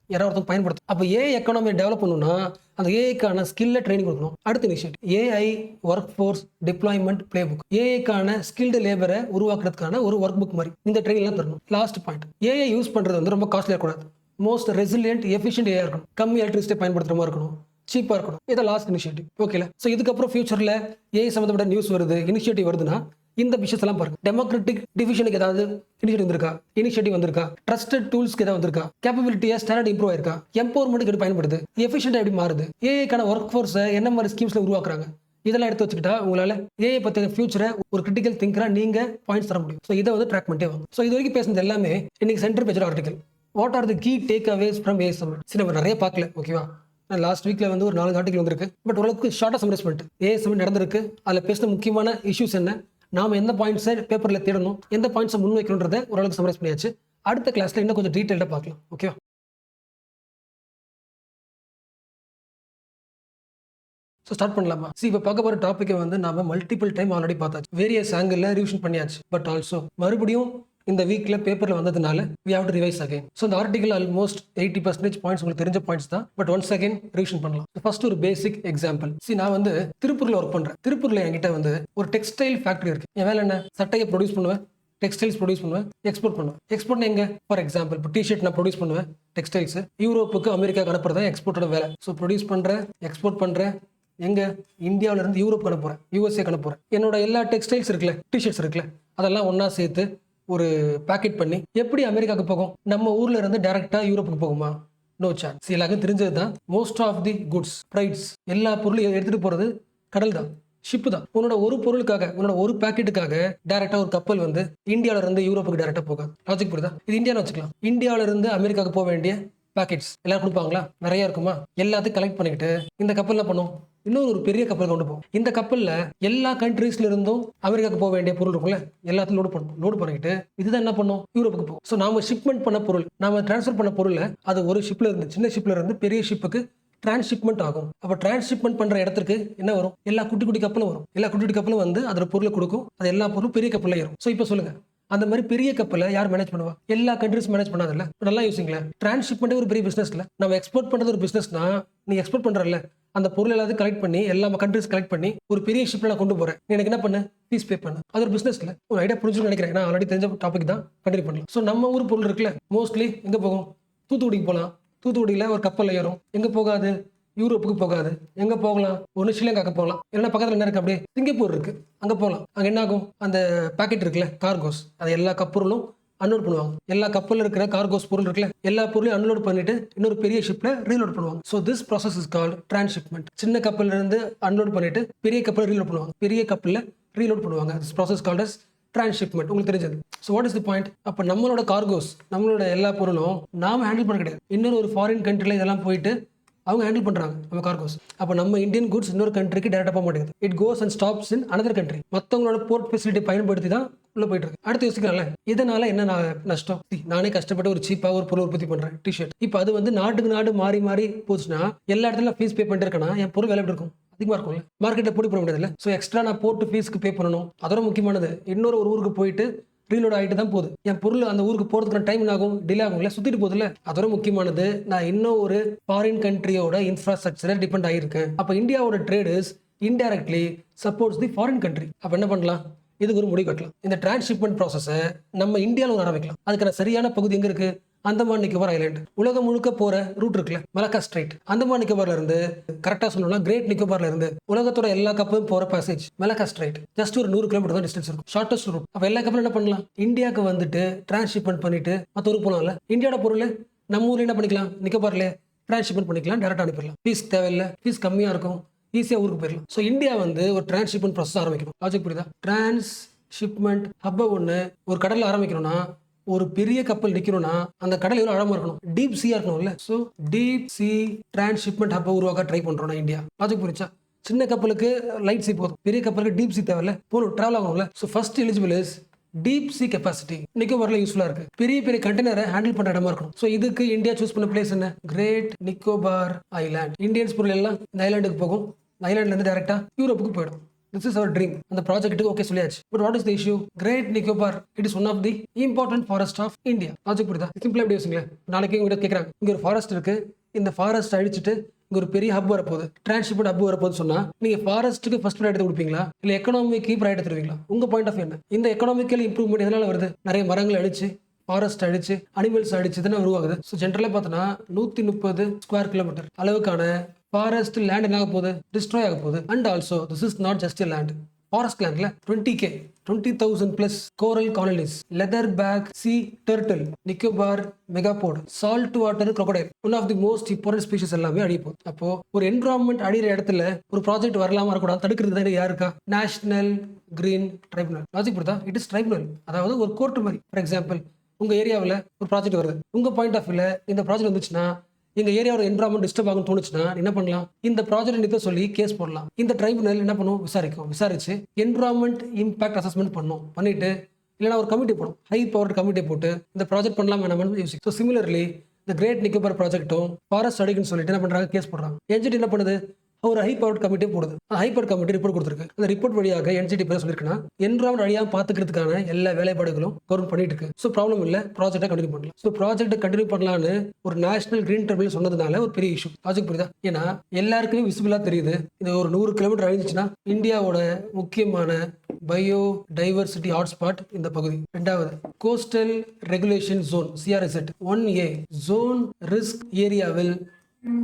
யாராவது ஒருத்தவங்க பயன்படுத்தும். அப்போ ஏஐ எக்கானமியை டெவலப் பண்ணணும்னா அந்த ஏஐக்கான ஸ்கில்ல ட்ரைனிங் கொடுக்கணும். அடுத்த initiative, AI workforce deployment playbook. ஏஐக்கான ஸ்கில்டு லேபரை உருவாக்குறதுக்கான ஒரு ஒர்க் புக் மாதிரி இந்த ட்ரைனிங்லாம் தரணும். லாஸ்ட் பாயிண்ட், ஏஐ யூஸ் பண்றது ரொம்ப காஸ்ட்லியாக இருக்கக்கூடாது. மோஸ்ட் ரெசிலியன்ட் எஃபிஷியன்ட் ஏஐ இருக்கணும். கம்மி எலக்ட்ரிசிட்டி பயன்படுத்துற மாதிரி இருக்கணும், சீப்பா இருக்கணும். இதை லாஸ்ட் இனிஷியேட்டிவ். ஓகேல. ஸோ இதுக்கப்புறம் ஃபியூச்சர்ல ஏஐ சம்மந்தப்பட்ட நியூஸ் வருது, இனிஷியேட்டிவ் வருதுன்னா இந்த விஷயஸ் எல்லாம் பாருங்க. டெமோக்ராட்டிக் டிவிஷனுக்கு ஏதாவது இனிஷியேட்டிவ் வந்திருக்கா, ட்ரஸ்டட் டூல்ஸ்க்கு ஏதாவது வந்திருக்கா, கேப்பபிலிட்டியா ஸ்டாண்டர்ட் இம்ப்ரூவ் ஆயிருக்கா, எம்பவர்மெண்ட்டுக்கு எப்படி பயன்படுது, எஃபிஷியன்டா எப்படி மாறுது, ஏஐக்கான ஒர்க் ஃபோர்ஸை என்ன மாதிரி ஸ்கீம்ஸ்ல உருவாக்குறாங்க, இதெல்லாம் எடுத்து வச்சுக்கிட்டா உங்களால ஏஐ பத்தின ஃபியூச்சரை ஒரு கிரிட்டிக்கல் திங்கரா நீங்க பாயிண்ட்ஸ் தர முடியும். ஸோ இதை வந்து ட்ராக் பண்ணிட்டே வாங்க. ஸோ இது வரைக்கும் பேசுனது எல்லாமே இன்னைக்கு centre page article. What are the key takeaways from AI summit? சரி, நம்ம நிறைய பார்க்கல, ஓகேவா? லாஸ்ட் வீக்ல வந்து ஒரு 4 ஆர்டிகல் வந்திருக்கு. பட் ஓரளவுக்கு ஷார்ட்டா சம்மரைஸ் பண்ணிட்டு ஏஐ சமிட் நடந்திருக்கு, அதில் பேசின முக்கியமான இஷ்யூஸ் என்ன, நாம எந்த பாயிண்ட்ஸை பேப்பர்ல தேடணும், எந்த பாயிண்ட்ஸை முன் வைக்கணுன்றதை ஓரளவுக்கு சம்மரைஸ் பண்ணியாச்சு. அடுத்த கிளாஸ்ல இன்னும் கொஞ்சம் டீட்டெயிலாக பார்க்கலாம், ஓகேவா? ஸோ ஸ்டார்ட் பண்ணலாமா? இப்போ பார்க்க போகிற டாப்பிக்கை வந்து நாம மல்டிபிள் டைம் ஆல்ரெடி பார்த்தாச்சு, வேரியஸ் ஆங்கிளில் ரிவிஷன் பண்ணியாச்சு. பட் ஆல்சோ மறுபடியும் இந்த வீக்ல பேப்பர்ல வந்ததுனால we have to revise again. So இந்த ஆர்டிகல் ஆல்மோஸ்ட் 80% பாயிண்ட்ஸ் உங்களுக்கு தெரிஞ்ச பாயிண்ட்ஸ் தான். பட் ஒன்ஸ் அகைன் ரிவிஷன் பண்ணலாம். ஃபர்ஸ்ட் ஒரு பேசிக் எக்ஸாம்பிள். நான் வந்து திருப்பூர்ல ஒர்க் பண்றேன். திருப்பூர்ல என்கிட்ட வந்து ஒரு டெக்ஸ்டைல் ஃபேக்டரி இருக்கு. என் வேலை என்ன? சட்டையை ப்ரொடியூஸ் பண்ணுவேன், டெக்ஸ்டைல்ஸ் ப்ரொடியூஸ் பண்ணுவேன், எக்ஸ்போர்ட் பண்ணுவேன். எக்ஸ்போர்ட் எங்க? ஃபார் எக்ஸாம்பிள் இப்போ டிஷர்ட் நான் ப்ரொடியூஸ் பண்ணுவேன், டெக்ஸ்டைல்ஸ் யூரோப்புக்கு அமெரிக்காவுக்கு அனுப்புறதா எக்ஸ்போர்ட்டோட வேலை. ஸோ ப்ரொடியூஸ் பண்றேன், எக்ஸ்போர்ட் பண்றேன். எங்க? இந்தியாவில இருந்து யூரோப் அனுப்புறேன், யூஎஸ்ஏ அனுப்புறேன். என்னோட எல்லா டெக்ஸ்டைல்ஸ் இருக்குல்ல, டிஷர்ட்ஸ் இருக்குல்ல, அதெல்லாம் ஒன்னா சேர்த்து ஒரு பேக்கெட் பண்ணி எப்படி அமெரிக்காவுக்கு போகும்? நம்ம ஊர்ல இருந்து டைரக்டா யூரோப்புக்கு போகுமா? No chance. எல்லாருக்கும் தெரிஞ்சது தான், most of the goods rights எல்லா பொருளும் எடுத்துட்டு போறது கடல் தான், ஷிப்பு தான். உன்னோட ஒரு பொருளுக்காக, உன்னோட ஒரு பேக்கெட்டுக்காக டைரக்டா ஒரு கப்பல் வந்து இந்தியாவில இருந்து யூரோப்புக்கு டைரக்டா போகாது. லாஜிக் புரியுதா? இது இந்தியான்னு வச்சுக்கலாம். இந்தியாவில இருந்து அமெரிக்காவுக்கு போக வேண்டிய பேக்கெட்ஸ் எல்லாரும் கொடுப்பாங்களா? நிறைய இருக்குமா? எல்லாத்தையும் கலெக்ட் பண்ணிக்கிட்டு இந்த கப்பல் என்ன பண்ணும்? இன்னொரு ஒரு பெரிய கப்பல் கொண்டு போகும். இந்த கப்பல்ல எல்லா கண்ட்ரீஸ்ல இருந்தும் அமெரிக்காவுக்கு போக வேண்டிய பொருள் இருக்கும்ல, எல்லாத்தையும் லோடு பண்ணிக்கிட்டு இதுதான் என்ன பண்ணும்? யூரோப்புக்கு போகும். ஸோ நாம ஷிப்மெண்ட் பண்ண பொருள், நாம டிரான்ஸ்ஃபர் பண்ண பொருளை அது ஒரு ஷிப்ல இருந்து, சின்ன ஷிப்ல இருந்து பெரிய ஷிப்புக்கு டிரான்ஸ்ஷிப்மெண்ட் ஆகும். அப்போ டிரான்ஸ்ஷிப்மெண்ட் பண்ற இடத்துக்கு என்ன வரும்? எல்லா குட்டி குட்டி கப்பலும் வரும். எல்லா குட்டி குட்டி கப்பலும் வந்து அதோட பொருளை கொடுக்கும். அது எல்லா பொருளும் பெரிய கப்பல்ல ஏறும். ஸோ இப்போ சொல்லுங்க, அந்த மாதிரி பெரிய கப்பலை யார் மேனேஜ் பண்ணுவா? எல்லா கண்ட்ரிஸ் மேனேஜ் பண்ணாதுல்ல. நல்லா யோசிங்களேன். டிரான்ஸ்ஷிப்மெண்ட் ஒரு பெரிய பிசினஸ் இல்ல. நம்ம எக்ஸ்போர்ட் பண்றது ஒரு பிசினஸ்னா, நீ எக்ஸ்போர்ட் பண்றல அந்த பொருள் எல்லாத்தையும் கலெக்ட் பண்ணி எல்லா கண்ட்ரிஸ் கலெக்ட் பண்ணி ஒரு பெரிய ஷிப்ல நான் கொண்டு போறேன். எனக்கு என்ன பண்ணு? ஃபீஸ் பே பண்ணு. அது ஒரு பிசினஸ் இல்ல. ஒரு ஐடியா புரிஞ்சுன்னு நினைக்கிறேன். நான் ஆல்ரெடி தெரிஞ்ச டாபிக் தான், கண்டினியூ பண்ணலாம். ஸோ நம்ம ஊர் பொருள் இருக்குல்ல, மோஸ்ட்லி எங்க போகும்? தூத்துக்குடிக்கு போகலாம். தூத்துக்குடியில ஒரு கப்பல் ஏறும். எங்க போகாது? யூரோப்புக்கு போகாது. எங்க போகலாம்? ஒன்று ஸ்ரீலங்காக்கு போகலாம். இல்லைன்னா பக்கத்தில் என்ன இருக்கு? அப்படியே சிங்கப்பூர் இருக்கு, அங்க போகலாம். அங்க என்ன ஆகும்? அந்த பேக்கெட் இருக்குல்ல, கார்கோஸ், அது எல்லா கப்பலும் அன்லோட் பண்ணுவாங்க. எல்லா கப்பலில் இருக்கிற கார்கோஸ் பொருள் இருக்குல்ல, எல்லா பொருளையும் அன்லோட் பண்ணிட்டு இன்னொரு பெரிய ஷிப்ல ரீலோட் பண்ணுவாங்க. So this process is called transshipment. சின்ன கப்பல்ல இருந்து அன்லோட் பண்ணிட்டு பெரிய கப்பல் ரீலோட் பண்ணுவாங்க. பெரிய கப்பல்ல ரீலோட் பண்ணுவாங்க. This process called as transshipment. உங்களுக்கு தெரிஞ்சது. So what is the point? அப்போ நம்மளோட கார்கோஸ், நம்மளோட எல்லா பொருளும் நாம ஹேண்டில் பண்ண கிடையாது. இன்னொரு ஒரு ஃபாரின் கண்ட்ரில இதெல்லாம் போயிட்டு அவங்க ஹேண்டில் பண்றாங்க நம்ம கார்கோஸ். அப்போ நம்ம இந்தியன் குட்ஸ் இன்னொரு கண்ட்ரிக்கு டேரக்டா போக மாட்டேங்குது. It goes and stops in another country. மற்றவங்களோட போர்ட் ஃபெசிலிட்டி பயன்படுத்தி தான் உள்ள போயிட்டு இருக்கு. அடுத்து யோசிக்கலாம்ல, இதனால என்ன நஷ்டம்? நானே கஷ்டப்பட்டு ஒரு சீப்பா ஒரு பொருள் உற்பத்தி பண்றேன், டிஷர்ட். இப்போ அது வந்து நாட்டுக்கு நாடு மாறி மாறி போச்சுன்னா, எல்லா இடத்துல ஃபீஸ் பே பண்ணிட்டு இருக்கேன்னா என் பொருள் விலை எப்படி இருக்கும்? அதிகமாக இருக்கும்ல. மார்க்கெட்டை போட்டி போட முடியாதுல்ல. ஸோ எக்ஸ்ட்ரா நான் போட்டு ஃபீஸ்க்கு பே பண்ணணும். அதோட முக்கியமானது, இன்னொரு ஒரு ஊருக்கு போயிட்டு ரீலோட் ஆகிட்டு தான் போகுது. என் பொருள் அந்த ஊருக்கு போறதுக்கான டைம் ஆகும், டிலே ஆகும்ல, சுத்திட்டு போகுதுல்ல. அதோட முக்கியமானது, நான் இன்னும் ஒரு ஃபாரின் கண்ட்ரியோட இன்ஃப்ராஸ்ட்ரக்சரை டிபெண்ட் ஆகியிருக்கேன். அப்போ இந்தியாவோட traders indirectly supports the foreign country. அப்போ என்ன பண்ணலாம்? இதுக்கு ஒரு முடிவு கட்டலாம். இந்த டிரான்ஸ்ஷிப்மெண்ட் ப்ராசஸை நம்ம இந்தியாவில் ஆரம்பிக்கலாம். அதுக்கான சரியான பகுதி எங்க இருக்கு? அந்தமான் நிக்கோபார் ஐலாண்ட். உலகம் முழுக்க போற ரூட் இருக்குல்ல, மலக்கா ஸ்ட்ரைட். அந்தமான் நிக்கோபார்ல இருந்து, கரெக்டா சொல்லணும்னா கிரேட் நிக்கோபார்ல இருந்து உலகத்தோட எல்லா கப்பலும் போற பேசேஜ் மலக்கா ஸ்ட்ரைட். ஜஸ்ட் ஒரு 100 கிலோமீட்டர் தான் டிஸ்டன்ஸ் இருக்கும், ஷார்டஸ்ட் ரூட். அப்ப எல்லா கப்பலும் என்ன பண்ணலாம்? இந்தியாவுக்கு வந்துட்டு டிரான்ஸ்ஷிப்மெண்ட் பண்ணிட்டு மற்ற ஊருக்கு போகலாம்ல. இந்தியாவோட பொருள் நம்ம ஊர்ல என்ன பண்ணிக்கலாம்? நிக்கோபார்ல டிரான்ஸ்ஷிப்மெண்ட் பண்ணிக்கலாம், டேரக்டா அனுப்பிடலாம். ஃபீஸ் தேவையில்லை, ஃபீஸ் கம்மியா இருக்கும், ஈஸியா ஊருக்கு போயிடலாம். ஸோ இந்தியா வந்து ஒரு டிரான்ஸ்ஷிப்மெண்ட் ப்ராசஸ் ஆரம்பிக்கணும். லாஜிக் புரியுதா? டிரான்ஸ்ஷிப்மெண்ட் ஹப்பை ஒன்று ஒரு கடலில் ஆரம்பிக்கணும்னா, ஒரு பெரிய கப்பல் நிக்கணும்னா அந்த கடல் எவ்வளவு ஆழமா இருக்கணும்? டீப் சீயா இருக்கணும்ல. So deep C transshipment hub உருவாக்க ட்ரை பண்றோம் இந்தியா. லாஜிக் புரிச்சா? சின்ன கப்பலுக்கு லைட் சி போதும், பெரிய கப்பலுக்கு டீப் சி தேவையில்ல, போகணும், டிராவல் ஆகணும்ல. So first eligible is deep sea capacity. நிக்கோபார்ல யூஸ்ஃபுல்லா இருக்கு. பெரிய பெரிய கண்டெய்னரை ஹேண்டில் பண்ற இடமா இருக்கணும். ஸோ இதுக்கு இந்தியா சூஸ் பண்ண பிளேஸ் என்ன? Great Nicobar island. இந்தியன்ஸ் பொருள் எல்லாம் இந்த ஐலாண்டுக்கு போகும். ஐலாண்ட்ல இருந்து டைரக்டா யூரோப்புக்கு போயிடும். This is our dream. அந்த ப்ராஜெக்ட்டுக்கு ஓகே சொல்லியாச்சு. But what is the issue? Great Nicobar it is one of the important forest of India. Logic புரியுதா? சிம்பிளா எப்படி யோசிங்களேன். நாளைக்கு உங்ககிட்ட கேட்குறாங்க, இங்க ஒரு ஃபாரஸ்ட் இருக்கு, இந்த ஃபாரஸ்ட் அழிச்சிட்டு இங்க ஒரு பெரிய ஹப் வரப்போகுது, டிரான்ஸ்ஷிப்மெண்ட் ஹப் வரப்போகுது சொன்னா, நீங்க ஃபாரஸ்ட்டுக்கு ஃபர்ஸ்ட் ப்ரையாரிட்டி கொடுப்பீங்களா, இல்ல எக்கனாமிக்கு ப்ரையாரிட்டி தருவீங்களா? உங்க பாயிண்ட் ஆஃப் என்ன? இந்த எக்கனாமிக்கல் இம்ப்ரூவ்மெண்ட் எதனால வருது? நிறைய மரங்களை அழிச்சு, ஃபாரஸ்ட் அழிச்சு, அனிமல்ஸ் அழிச்சு தானே உருவாகுது. ஸோ ஜென்ரலா பார்த்தோன்னா 130 ஸ்கொயர் கிலோமீட்டர் அளவுக்கான ஃபாரஸ்ட் லேண்ட் என்ன ஆக போகுது? டிஸ்ட்ராய் ஆக போகுது. And also this is not just a land. Forest லேண்ட்ல 20K 20,000 plus coral colonies, leatherback sea turtle, Nicobar megapod, saltwater crocodile, one of the most important species எல்லாமே அழிய போகுது. அப்போ ஒரு என்விரான்மெண்ட் அழியிற இடத்துல ஒரு ப்ராஜெக்ட் வரலாமா இருக்கக்கூடாது தடுக்கிறது தான் யாருக்கா? National green tribunal. லாஜிக் புரியுதா? இட் இஸ் ட்ரைபுனல், அதாவது ஒரு கோர்ட் மாதிரி. ஃபார் எக்ஸாம்பிள், உங்க ஏரியாவில் ஒரு ப்ராஜெக்ட் வருது, உங்க பாயிண்ட் ஆஃப் வியூல இந்த ப்ராஜெக்ட் வந்துச்சுன்னா, எங்க ஏரியாவோட என்விரான்மெண்ட் டிஸ்டர்ப் ஆகும் தோணுச்சுன்னா என்ன பண்ணலாம்? இந்த ப்ராஜெக்ட் நிறுத்த சொல்லி கேஸ் போடலாம். இந்த ட்ரைபுனல் என்ன பண்ணும்? விசாரிச்சு என்விரான்மெண்ட் இம்பாக்ட் அசஸ்மெண்ட் பண்ணிட்டு இல்லைனா ஒரு கமிட்டி போடும், ஹை பவர் கமிட்டி போட்டு இந்த ப்ராஜெக்ட் பண்ணலாம் வேணாம்னு யோசிக்கும். ஸோ சிமிலர்லி இந்த கிரேட் நிக்கோபார் ப்ராஜெக்ட்டும் ஃபாரஸ்ட் அடிக்குன்னு சொல்லிட்டு என்ன பண்றாங்க? கேஸ் போடுறாங்க. என்ஜிடி என்ன பண்ணுது? ஒரு ஹை பவர் கமிட்டியே போடுது. ஹை பவர் கமிட்டி ரிப்போர்ட் கொடுத்துருக்கு. அந்த ரிப்போர்ட் வழியாக என்ஜிடி பேர் சொல்லிருக்குன்னா என்விரான்மெண்ட் அழியாம பாத்துக்கிறதுக்கான எல்லா வேலைப்பாடுகளும் கவர்மெண்ட் பண்ணிட்டு இருக்கு. ஸோ ப்ராப்ளம் இல்ல, ப்ராஜெக்டை கண்டினியூ பண்ணலாம். ஸோ ப்ராஜெக்ட் கண்டினியூ பண்ணலான்னு ஒரு நேஷனல் கிரீன் ட்ரிபியூனல் சொன்னதுனால ஒரு பெரிய இஷ்யூ. லாஜிக் புரியுதா? ஏன்னா எல்லாருக்குமே விசிபிளா தெரியுது, இது ஒரு 100 கிலோமீட்டர் அழிஞ்சிச்சுன்னா இந்தியாவோட முக்கியமான பயோ டைவர்சிட்டி ஹாட்ஸ்பாட் இந்த பகுதி. ரெண்டாவது, coastal regulation zone CRZ 1A zone risk ஏரியாவில்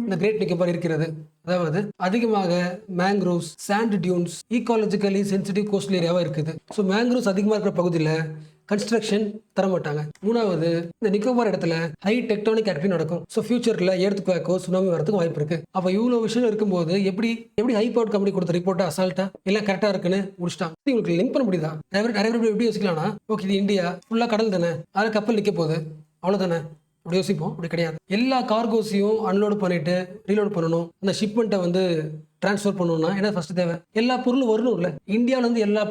இந்த கிரேட் நிக்கோபார் இருக்கிறது. அதாவது அதிகமாக mangroves, sand dunes, ecologically sensitive coastal ஏரியாவா இருக்குது. ஸோ மேங்க்ரோவ்ஸ் அதிகமாக இருக்கிற பகுதியில் கன்ஸ்ட்ரக்ஷன் தரமாட்டாங்க. மூணாவது, இந்த நிக்கோபார் இடத்துல ஹை டெக்டானிக் ஆக்டிவிட்டி நடக்கும். ஸோ ஃபியூச்சர்ல எர்த்குவேக்கோ சுனாமி வரதுக்கு வாய்ப்பு இருக்கு. அப்போ இவ்வளோ விஷயம் இருக்கும்போது எப்படி ஹை பவர் கம்பெனி கொடுத்த ரிப்போர்ட்டை அசால்ட்டா எல்லாம் கரெக்டா இருக்குன்னு முடிச்சிட்டாங்க. உங்களுக்கு லிங்க் பண்ண முடியுதா? நிறைய பேர் எப்படி யோசிக்கலாம்னா, ஓகே இது இந்தியா ஃபுல்லா கடல் தானே, அதில் கப்பல் நிற்க போகுது அவ்வளோதானே அப்படி யோசிப்போம். அப்படி கிடையாது. எல்லா கார்கோஸையும் அன்லோடு பண்ணிட்டு ரீலோட் பண்ணணும். அந்த ஷிப்மெண்ட்டை வந்து டிரான்ஸ்ஃபர் பண்ணணும்னா என்ன ஃபர்ஸ்ட் தேவை? எல்லா பொருளும் வரணும் இல்ல. இந்தியாவில இருந்து எல்லா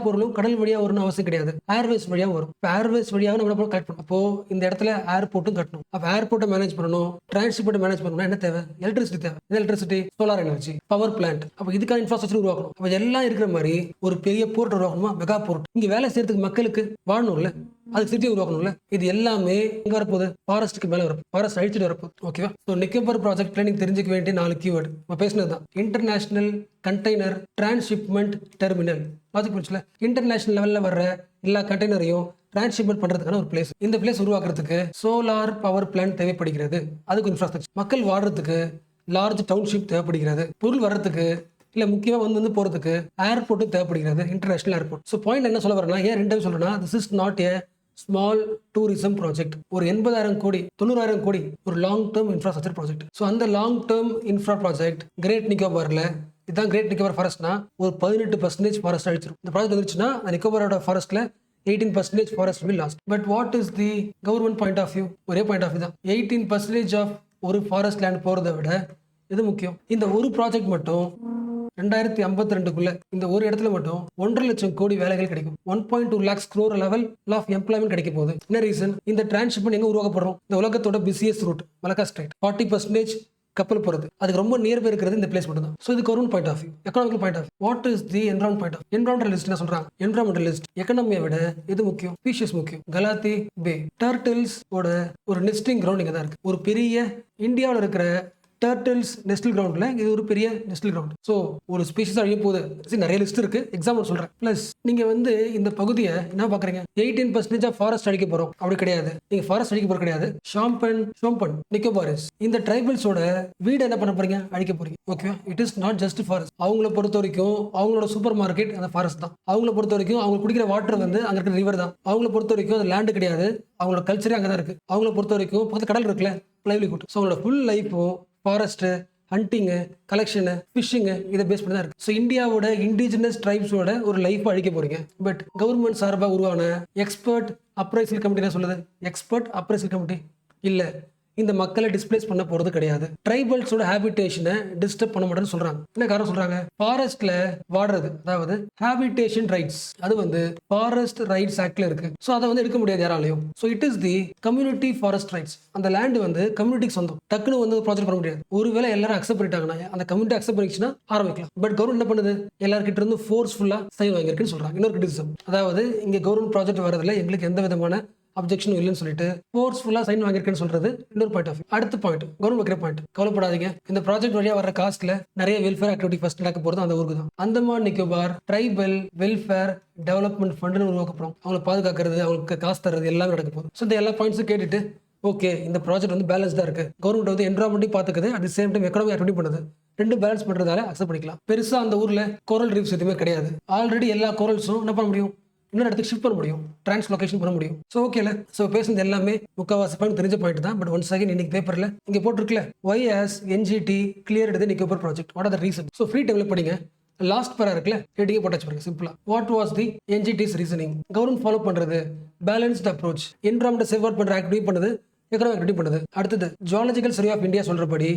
பொருளும் கடல் வழியா வரணும் அவசியம் கிடையாது, ஏர்வேஸ் வழியா வரும். ஏர்வேஸ் வழியாக நம்ம கட் பண்ணணும். அப்போ இந்த இடத்துல ஏர்போர்ட்டும் கட்டணும். அப்போ ஏர்போர்ட்டை மேனேஜ் பண்ணணும், டிரான்ஸ்போர்ட்டை மேனேஜ் பண்ணணும். என்ன தேவை? எலக்ட்ரிசிட்டி தேவை. இந்த electricity, solar energy, power plant. அப்போ இதுக்கான இன்ஃப்ராஸ்ட்ரக்சர் உருவாக்கணும். அப்போ எல்லாம் இருக்கிற மாதிரி ஒரு பெரிய போர்ட் உருவாக்கணுமா? Mega board. இங்க வேலை செய்யறதுக்கு மக்களுக்கு வாழணும்ல, அதுக்கு சிட்டியை உருவாக்கணும்ல. இது எல்லாமே இங்க வரப்போகுது, ஃபாரஸ்ட்டுக்கு மேல வரப்போகுது, ஃபாரஸ்ட் அழிச்சிட்டு வரப்போகுது. ஓகேவா? ஸோ நிக்கோபார் ப்ராஜெக்ட்ல நீங்க தெரிஞ்சுக்க வேண்டிய 4 கீவேர்டு நம்ம பேசினது தான். International container transshipment terminal. Logic புரிஞ்சுல? இன்டர்நேஷனல் லெவல்ல வர்ற எல்லா கண்டெய்னரையும் டிரான்ஸ்ஷிப்மெண்ட் பண்றதுக்கான ஒரு பிளேஸ். இந்த பிளேஸ் உருவாக்குறதுக்கு சோலார் பவர் பிளான்ட் தேவைப்படுகிறது. அதுக்கு இன்ஃப்ராஸ்ட்ரக்சர். மக்கள் வாழ்றதுக்கு லார்ஜ் டவுன்ஷிப் தேவைப்படுகிறது. பொருள் வர்றதுக்கு இல்ல முக்கியமா வந்து போறதுக்கு ஏர்போர்ட்டும் தேவைப்படுகிறது, இன்டர்நேஷனல் ஏர்போர்ட். ஸோ பாயிண்ட் என்ன சொல்ல வரேன்னா, ஏன் ரெண்டாவது சொல்றேன்னா, this is not a small tourism project. ஒரு 80,000 கோடி 90,000 கோடி ஒரு long term infrastructure project. So அந்த long term infra project great Nicobar, இதுதான் கிரேட் நிக்கோபார் ஃபாரஸ்ட்னா ஒரு 18% ஃபாரஸ்ட் அழிச்சிடும். இந்த ப்ராஜெக்ட் வந்துச்சுன்னா அந்த நிக்கோபாரோட ஃபாரஸ்ட்ல 18% forest will lost. But what is the government point of view? ஒரே பாயிண்ட் ஆஃப் வியூ தான். 18% ஆஃப் ஒரு ஃபாரஸ்ட் லேண்ட் போறதை விட இது முக்கியம். இந்த ஒரு ப்ராஜெக்ட் மட்டும் 2052 இந்த ஒரு இடத்துல மட்டும் 1.5 லட்சம் கோடி வேலைகள் கிடைக்கும். 1.2 lakhs crore level of employment கிடைக்க போகுது. என்ன ரீசன்? இந்த டிரான்ஸ்ஷிப்மெண்ட் எங்க உருவாக்கப்படுறோம்? இந்த உலகத்தோட பிஸியஸ்ட் ரூட் மலக்கா ஸ்ட்ரைட். 40% கப்பல் போறது, அதுக்கு ரொம்ப நியர் பை இருக்கிறது இந்த பிளேஸ் மட்டும் தான். ஸோ இது government point of view. Economical point of view, what is the environment point of view? Environmentalist என்ன சொல்றாங்க? என்விரான்மெண்டலிஸ்ட் எக்கனாமியை விட இது முக்கியம், ஸ்பீஷியஸ் முக்கியம். கலாத்தி பே டர்ட்டில்ஸ் ஓட ஒரு நெஸ்டிங் கிரவுண்ட் இங்க தான் இருக்கு. ஒரு பெரிய இந்தியாவில் இருக்கிற டர்ட்டில்ஸ் நெஸ்டல் கிரவுண்ட்ல இது ஒரு பெரிய நெஸ்டல் கிரவுண்ட். ஸோ ஒரு ஸ்பீஷிஸ் அழிய போகுது. நிறைய லிஸ்ட் இருக்கு, எக்ஸாம்பிள் சொல்றேன். பிளஸ் நீங்க வந்து இந்த பகுதியை என்ன பாக்குறீங்க? 18% ஆஃப் ஃபாரஸ்ட் அழிக்க போறோம் அப்படி கிடையாது. நீங்க ஃபாரஸ்ட் அழிக்க போற கிடையாது. ஷோம்பன் நிக்கோபாரிஸ் இந்த ட்ரைபல்ஸோட வீடு என்ன பண்ண போறீங்க? அழிக்க போறீங்க. Okay, it is not just forest. அவங்கள பொறுத்த வரைக்கும் அவங்களோட சூப்பர் மார்க்கெட் அந்த ஃபாரஸ்ட் தான். அவங்கள பொறுத்த வரைக்கும் அவங்க குடிக்கிற வாட்டர் வந்து அங்க இருக்கிற ரிவர் தான். அவங்கள பொறுத்த வரைக்கும் அது லேண்ட் கிடையாது, அவங்களோட கல்ச்சரே அங்கதான் இருக்கு. அவங்கள பொறுத்த வரைக்கும் பக்கத்து கடல் இருக்குல்ல, லைவ்லிஹுட். ஸோ அவங்களோட ஃபுல் லைஃப்பும் ஃபாரஸ்ட், ஹண்டிங்கு, கலெக்ஷனு, ஃபிஷிங்கு இதை பேஸ் பண்ணி தான் இருக்கு. ஸோ இந்தியாவோட இண்டிஜினஸ் ட்ரைப்ஸோட ஒரு லைஃப் அழிக்க போறீங்க. பட் கவர்மெண்ட் சார்பாக உருவான எக்ஸ்பர்ட் அப்ரைசல் கமிட்டி என்ன சொல்லுது? எக்ஸ்பர்ட் அப்ரைசல் கமிட்டி இல்ல, இந்த மக்களை டிஸ்பிளேஸ் பண்ண போறது கிடையாது. ட்ரைபல்ஸோட ஹேபிடேஷனை டிஸ்டர்ப் பண்ண மாட்டேன்னு சொல்றாங்க. என்ன காரணம் சொல்றாங்க? ஃபாரஸ்ட்ல வாடுறது, அதாவது ஹேபிடேஷன் ரைட்ஸ், அது வந்து ஃபாரஸ்ட் ரைட்ஸ் ஆக்ட்ல இருக்கு. ஸோ அதை வந்து எடுக்க முடியாது யாராலையும். So it is the community forest rights. அந்த லேண்ட் வந்து கம்யூனிட்டிக்கு சொந்தம். டக்குன்னு வந்து ப்ராஜெக்ட் பண்ண முடியாது. ஒருவேளை எல்லாரும் அக்செப்ட் பண்ணிட்டாங்கன்னா, அந்த கம்யூனிட்டி அக்செப்ட் பண்ணிச்சுன்னா ஆரம்பிக்கலாம். பட் கவர்மெண்ட் என்ன பண்ணுது? எல்லார்கிட்ட இருந்து ஃபோர்ஸ்ஃபுல்லா சைன் வாங்கியிருக்குன்னு சொல்றாங்க. இன்னொரு கிரிட்டிசிசம், அதாவது இங்க கவர்மெண்ட் ப்ராஜெக்ட் வரதுல எங்களுக்கு எந்த விதமான அப்ஜெக்ஷன் இல்லைன்னு சொல்லிட்டு ஃபோர்ஸ்ஃபுல்லா சைன் வாங்கியிருக்கேன்னு சொல்றது இன்னொரு பாயிண்ட் ஆஃப் வியூ. அடுத்த பாயிண்ட், கவர்மெண்ட் வைக்கிற பாயிண்ட், கவலைப்படாதீங்க, இந்த ப்ராஜெக்ட் வழியா வர காஸ்ட்ல நிறைய வெல்ஃபேர் ஆக்டிவிட்டி ஃபர்ஸ்ட் நடக்க போறது அந்த ஊருக்கு தான். Andaman Nicobar tribal welfare development ஃபண்ட்னு உருவாக்கப்படுறோம். அவங்களை பாதுகாக்கிறது, அவங்களுக்கு காசு தர்றது எல்லாமே நடக்க போகுது. ஸோ இந்த எல்லா பாயிண்ட்ஸும் கேட்டுட்டு ஓகே, இந்த ப்ராஜெக்ட் வந்து பேலன்ஸ்டா இருக்கு, கவர்மெண்ட் வந்து என்விரான்மெண்ட்டையும் பார்த்துக்குது, at the same time economic activity பண்ணுது, ரெண்டு பேலன்ஸ் பண்றதால அக்செப்ட் பண்ணிக்கலாம். பெருசா அந்த ஊர்ல கோரல் ரீஃப்ஸ் எதுவுமே கிடையாது. ஆல்ரெடி எல்லா கோரல்ஸும் என்ன பண்ண முடியும்? இன்னொரு இடத்துக்கு ஷிஃப்ட் பண்ண முடியும், டிரான்ஸ்லொகேஷன் பண்ண முடியும். ஸோ ஓகேல. ஸோ பேசுனது எல்லாமே முக்கால்வாசி பாயிண்ட் தெரிஞ்ச பாயிண்ட் தான். பட் ஒன்ஸ் அகைன் இன்னைக்கு பேப்பரில் இங்கே போட்டிருக்கல, why has NGT cleared the Nicobar project, what are the reason. So free டைமில் படிங்க. லாஸ்ட் பேரா இருக்குல்ல, ஹெட்டிங்கே போட்டாச்சு பாருங்க சிம்பிளா. What was the NGT's reasoning. Government follow பண்றது பேலன்ஸ்ட் அப்ரோச், என்விரான்மெண்ட் சேஃப் பண்ற ஆக்டிவிட்டி பண்ணுது, எக்கனாமிக் ஆக்டிவிட்டி பண்ணுது. அடுத்தது ஜுவாலஜிக்கல் சர்வே ஆஃப் இந்தியா சொல்றபடி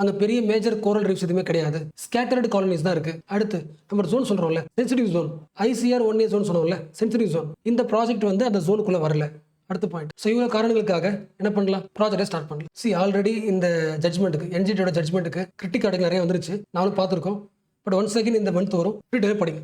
அங்க பெரிய மேஜர் கோரல் ரீஃப்ஸ் எதுவுமே கிடையாது, ஸ்கேட்டர்டு காலனிஸ் தான் இருக்கு. அடுத்து நம்ம ஜோன் சொல்றோம்ல, sensitive zone, ICR 1A zone சொல்றோம்ல, சென்சிட்டிவ் ஜோன். இந்த ப்ராஜெக்ட் வந்து அந்த ஜோனுக்குள்ள வரல. அடுத்த பாயிண்ட். ஸோ இவ்வளோ காரணங்களுக்காக என்ன பண்ணலாம், ப்ராஜெக்டை ஸ்டார்ட் பண்ணலாம். ஆல்ரெடி இந்த ஜட்மெண்ட்டுக்கு, என்ஜிடியோட ஜட்மெண்ட்டுக்கு கிரிட்டிக் ஆர்டிகல் நிறைய வந்துருச்சு, நானும் பார்த்துருக்கோம். பட் ஒன்ஸ் அகைன் இந்த மந்த் வரும், ஃப்ரீ டைம் படிங்க.